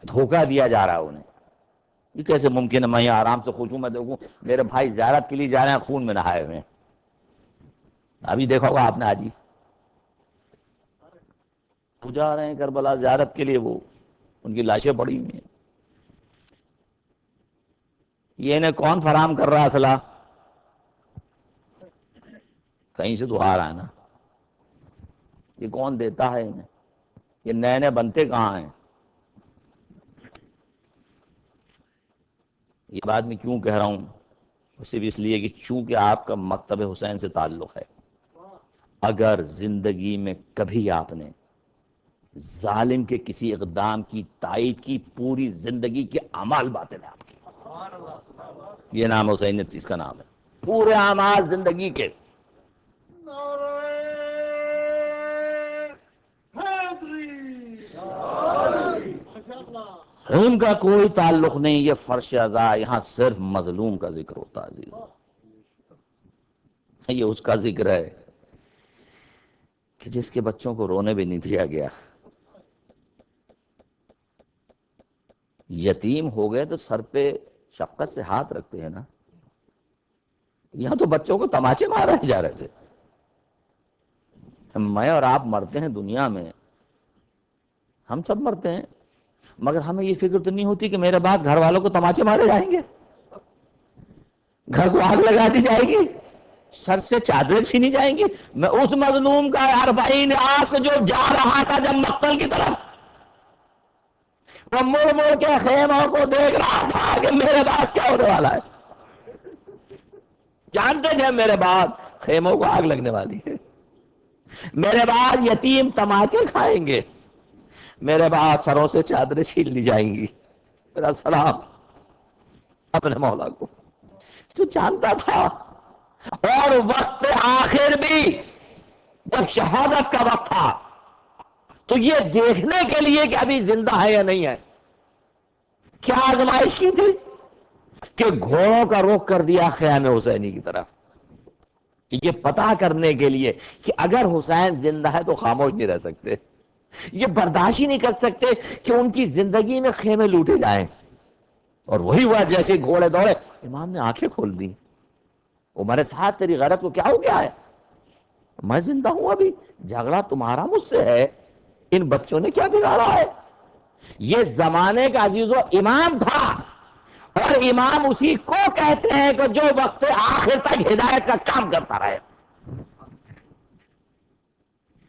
دھوکہ دیا جا رہا ہے انہیں. یہ کیسے ممکن ہے میں یہاں آرام سے خوش ہوں، میں دیکھوں میرے بھائی زیارت کے لیے جا رہے ہیں، خون میں نہائے ہوئے ہیں. ابھی دیکھا ہوگا آپ نے آج ہی، وہ جا رہے ہیں کربلا زیارت کے لیے، وہ ان کی لاشیں پڑی ہوئی ہیں. یہ انہیں کون فراہم کر رہا ہے اسلحہ؟ کہیں سے تو آ رہا ہے نا. یہ کون دیتا ہے انہیں؟ یہ نئے نئے بنتے کہاں ہیں؟ یہ بات میں کیوں کہہ رہا ہوں؟ صرف اس لیے کہ چونکہ آپ کا مکتب حسین سے تعلق ہے. اگر زندگی میں کبھی آپ نے ظالم کے کسی اقدام کی تائید کی، پوری زندگی کے اعمال باطل ہیں آپ کے. یہ نام حسینیت، اس کا نام ہے. پورے اعمال زندگی کے. ان کا کوئی تعلق نہیں. یہ فرش ازا، یہاں صرف مظلوم کا ذکر ہوتا ہے. یہ اس کا ذکر ہے کہ جس کے بچوں کو رونے بھی نہیں دیا گیا. یتیم ہو گئے تو سر پہ شفقت سے ہاتھ رکھتے ہیں نا. یہاں تو بچوں کو تماچے مارے جا رہے تھے. میں اور آپ مرتے ہیں دنیا میں، ہم سب مرتے ہیں، مگر ہمیں یہ فکر تو نہیں ہوتی کہ میرے بعد گھر والوں کو تماچے مارے جائیں گے، گھر کو آگ لگا دی جائے گی، سر سے چادریں چھینی جائیں گی. میں اس مظلوم کا 40 آنکھ جو جا رہا تھا جب مقتل کی طرف، وہ مڑ مڑ کے خیموں کو دیکھ رہا تھا کہ میرے بعد کیا ہونے والا ہے. جانتے تھے میرے بعد خیموں کو آگ لگنے والی ہے، میرے بعد یتیم تماچے کھائیں گے، میرے بعد سروں سے چادریں چھین لی جائیں گی. میرا سلام اپنے مولا کو. تو جانتا تھا. اور وقت آخر بھی جب شہادت کا وقت تھا تو یہ دیکھنے کے لیے کہ ابھی زندہ ہے یا نہیں ہے، کیا آزمائش کی تھی کہ گھوڑوں کا رخ کر دیا خیام حسینی کی طرف. یہ پتہ کرنے کے لیے کہ اگر حسین زندہ ہے تو خاموش نہیں رہ سکتے، یہ برداشت ہی نہیں کر سکتے کہ ان کی زندگی میں خیمے لوٹے جائیں. اور وہی ہوا جیسے گھوڑے دوڑے، امام نے آنکھیں کھول دی. عمر سعد تیری غیرت کو کیا ہو گیا ہے؟ میں زندہ ہوں ابھی، جھگڑا تمہارا مجھ سے ہے، ان بچوں نے کیا بگاڑا ہے؟ یہ زمانے کا عزیز و امام تھا، اور امام اسی کو کہتے ہیں کہ جو وقت آخر تک ہدایت کا کام کرتا رہے.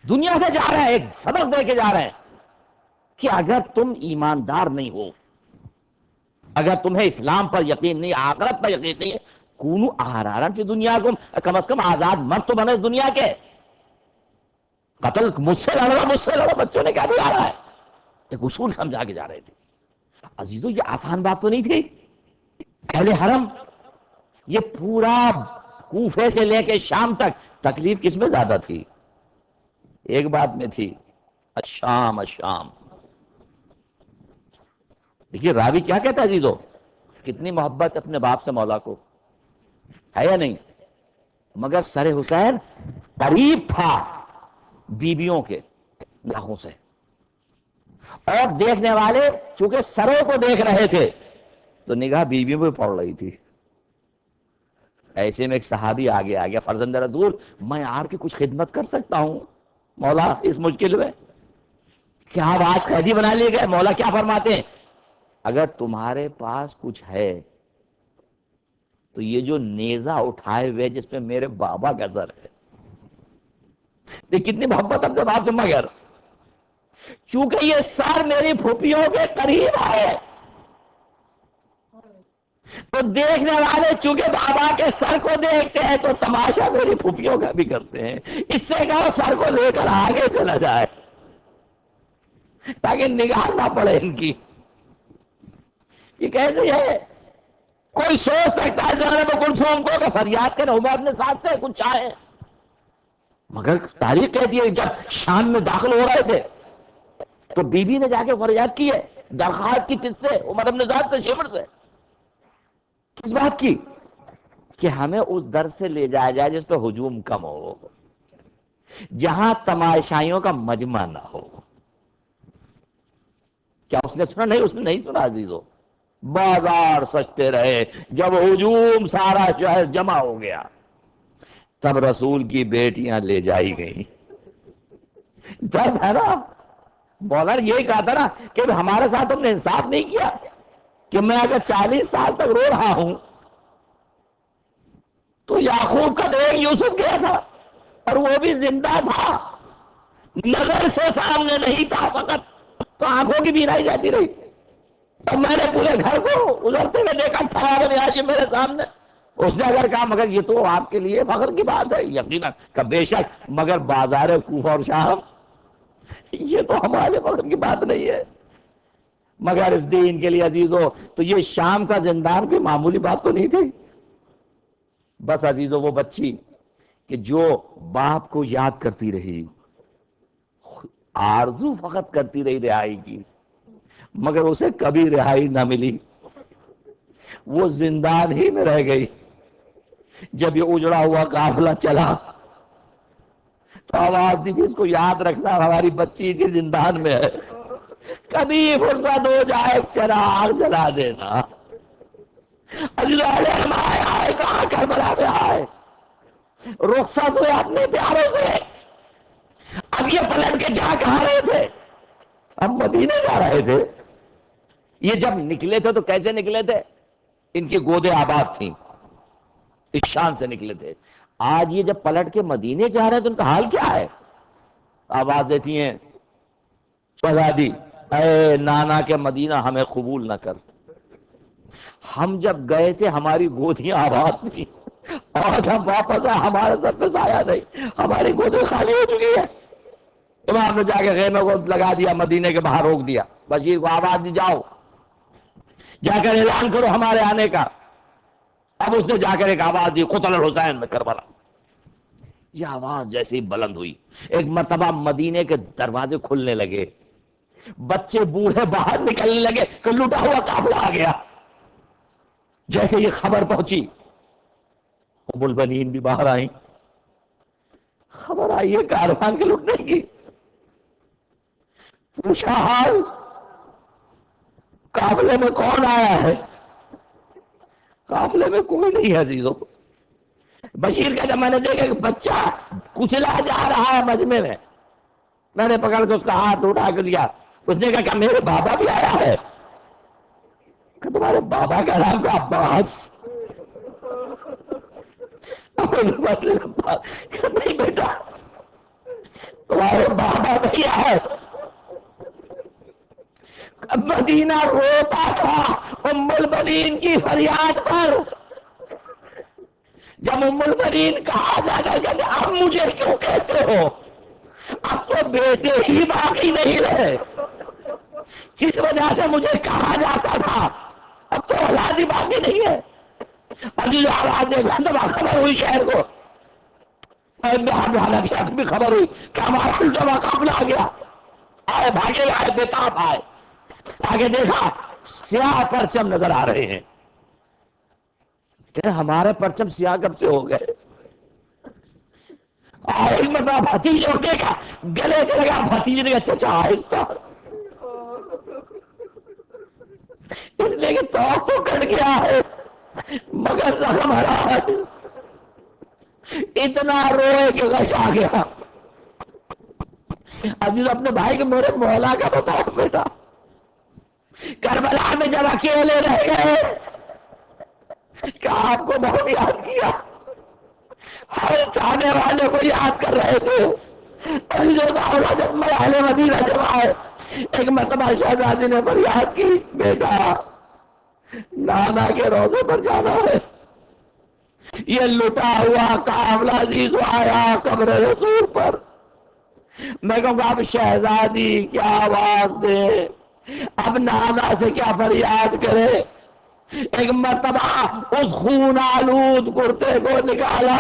دنیا سے جا رہے ہیں، ایک سبق دے کے جا رہے ہیں کہ اگر تم ایماندار نہیں ہو، اگر تمہیں اسلام پر یقین نہیں، آخرت پر یقین نہیں ہے، کونو احرارا فی دنیا کم از کم آزاد مرد تو بنے اس دنیا کے. قتل مجھ سے لڑو بچوں نے کیا بگاڑا ہے؟ ایک اصول سمجھا کے جا رہے تھے. عزیزو یہ آسان بات تو نہیں تھی. اہل حرم یہ پورا کوفے سے لے کے شام تک تکلیف کس میں زیادہ تھی؟ ایک بات میں تھی، الشام الشام. دیکھیے راوی کیا کہتا ہے عزیزو، کتنی محبت اپنے باپ سے مولا کو ہے یا نہیں، مگر سر حسین قریب تھا بیویوں کے ناخوں سے، اور دیکھنے والے چونکہ سروں کو دیکھ رہے تھے تو نگاہ بیویوں پہ پڑ رہی تھی. ایسے میں ایک صحابی آگے آ گیا، فرزند رسول میں آپ کی کچھ خدمت کر سکتا ہوں مولا اس مشکل میں؟ کیا آپ آج قیدی بنا لیے گئے؟ مولا کیا فرماتے ہیں، اگر تمہارے پاس کچھ ہے تو یہ جو نیزہ اٹھائے ہوئے جس پہ میرے بابا کا سر ہے. دیکھ کتنی محبت اپنے باپ سے، مگر چونکہ یہ سر میری پھوپھیوں کے قریب آئے تو دیکھنے والے چونکہ بابا کے سر کو دیکھتے ہیں تو تماشا میری پھوپھیوں کا بھی کرتے ہیں. اس سے کہو سر کو لے کر آگے چلا جائے تاکہ نگاہ نہ پڑے ان کی. یہ کیسے ہے؟ کوئی سوچ سکتا ہے زینب کلثوم کو کہ فریاد کرے عمر اپنے ساتھ سے کچھ چاہے، مگر تاریخ کہتی ہے جب شام میں داخل ہو رہے تھے تو بی بی نے جا کے فریاد کی ہے، درخواست کی کس سے؟ عمر اپنے ذات سے، شمر سے. کس بات کی؟ کہ ہمیں اس در سے لے جایا جائے جس پہ ہجوم کم ہو، جہاں تماشائیوں کا مجمع نہ ہو. کیا اس نے سنا؟ نہیں، اس نے نہیں سنا عزیزو. بازار سجتے رہے، جب ہجوم سارا شہر جمع ہو گیا تب رسول کی بیٹیاں لے جائی گئیں. درد ہے نا. مولا نے یہی کہا تھا نا کہ ہمارے ساتھ تم نے انصاف نہیں کیا کہ میں اگر 40 سال تک رو رہا ہوں تو یعقوب کا دیکھ یوسف گیا تھا اور وہ بھی زندہ تھا، نظر سے سامنے نہیں تھا، فقط تو آنکھوں کی بینائی جاتی رہی. اور میں نے پورے گھر کو گزرتے ہوئے دیکھا تھا بنی ہاشم میرے سامنے. اس نے اگر کہا مگر یہ تو آپ کے لیے فخر کی بات ہے، یقیناً کہ بے شک، مگر بازار کوفہ اور شام یہ تو ہمارے فخر کی بات نہیں ہے. مگر اس دین کے لیے عزیزو تو یہ شام کا زندان کوئی معمولی بات تو نہیں تھی. بس عزیزو وہ بچی کہ جو باپ کو یاد کرتی رہی، آرزو فقط کرتی رہی رہائی کی، مگر اسے کبھی رہائی نہ ملی، وہ زندان ہی میں رہ گئی. جب یہ اجڑا ہوا قافلہ چلا تو آواز دی تھی اس کو یاد رکھنا ہماری بچی اسی زندان میں ہے، کبھی فرصت ہو جائے چراغ جلا دینا. آئے کہاں کربلا میں آئے، رخصت ہوئے اپنے پیاروں سے. اب یہ پلٹ کے جا کہاں رہے تھے؟ اب مدینے جا رہے تھے. یہ جب نکلے تھے تو کیسے نکلے تھے؟ ان کی گودیں آباد تھیں، اس شان سے نکلے تھے. آج یہ جب پلٹ کے مدینے جا رہے ہیں تو ان کا حال کیا ہے؟ آواز دیتی ہیں شہزادی اے نانا کے مدینہ ہمیں قبول نہ کر، ہم جب گئے تھے ہماری گودیاں آباد تھیں، آج ہم واپس آئے ہمارے سر پہ سایہ نہیں، ہماری گودیں خالی ہو چکی ہیں. امام نے جا کے خیمے کو لگا دیا، مدینے کے باہر روک دیا، بشیر کو آواز دی جاؤ جا کر اعلان کرو ہمارے آنے کا. اب اس نے جا کر ایک آواز دی قتل الحسین میں کربلا. یہ آواز جیسے ہی بلند ہوئی ایک مرتبہ مدینے کے دروازے کھلنے لگے، بچے بوڑھے باہر نکلنے لگے کہ لوٹا ہوا قافلہ آ گیا. جیسے یہ خبر پہنچی ام البنین بھی باہر آئیں، خبر آئی ہے کاروان کے لٹنے کی. پوچھا حال قافلے میں کون آیا ہے؟ قافلے میں کوئی نہیں ہے عزیزو. بشیر کہتا میں نے دیکھا کہ بچہ کچلا جا رہا ہے مجمع میں نے پکڑ کے اس کا ہاتھ اٹھا کے لیا. اس نے کہا کہ میرے بابا بھی آیا ہے. کہ تمہارے بابا کا نام کا عباس؟ کہ نہیں بیٹا، تمہارے بابا بھیا ہے۔ مدینہ روتا تھا ام المؤمنین کی فریاد پر۔ جب ام المؤمنین کہا جاتا کہ اب مجھے کیوں کہتے ہو، اب تو بیٹے ہی باقی نہیں رہے، جس وجہ سے مجھے کہا جاتا تھا اب تو اولاد ہی باقی نہیں ہے۔ عزیز آواز خبر ہوئی شہر کو، شہر بھی خبر ہوئی کہ ہمارا الٹا قافلہ آ گیا، آئے بھاگے آئے بےتاب آئے، آگے دیکھا سیاہ پرچم نظر آ رہے ہیں کہ ہمارے پرچم سیاہ کب سے ہو گئے؟ اور ایک مرتبہ بھتیج ہو گئے، گلے سے لگا، بھتیج نے کہا چچا آہستہ، اس لیے کہ تو کٹ گیا ہے مگر زخم ہرا ہے۔ اتنا روئے کہ غش آ گیا۔ عزیز اپنے بھائی کے میرے مولا کا بتاؤ بیٹا، کربلا میں جب اکیلے رہ گئے کہ آپ کو بہت یاد کیا، ہر چاہنے والے کو یاد کر رہے تھے۔ جب میں اہل مدینہ جب آئے، ایک مرتبہ شہزادی نے فریاد کی، بیٹا نانا کے روضے پر جانا ہے۔ یہ لٹا ہوا قافلہ عزیز آیا قبر رسول پر۔ میں کہوں گا اب شہزادی کیا آواز دے، اب نانا سے کیا فریاد کرے۔ ایک مرتبہ اس خون آلود کرتے کو نکالا،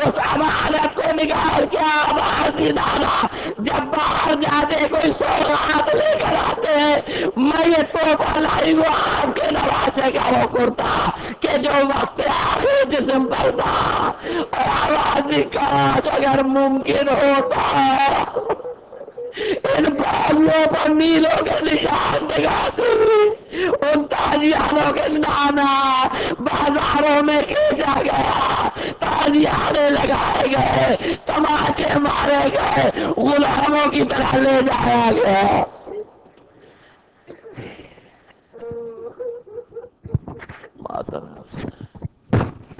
اس امانت کو نکال کے آواز دی، نانا جب باہر جاتے کوئی سوغات لے کر آتے ہیں، میں یہ تحفہ لائی وہ آپ کے نواسے کا وہ کرتا کہ جو وقت آخر جسم پر تھا، اور آواز دی کاش اگر ممکن ہوتا ان بازووں پر نیلوں کے نشان دکھاتی، ان تازیانوں کے نانا بازاروں میں کھینچا گیا، تازیانے لگائے گئے، تماچے مارے گئے، غلاموں کی طرح لے جایا گیا۔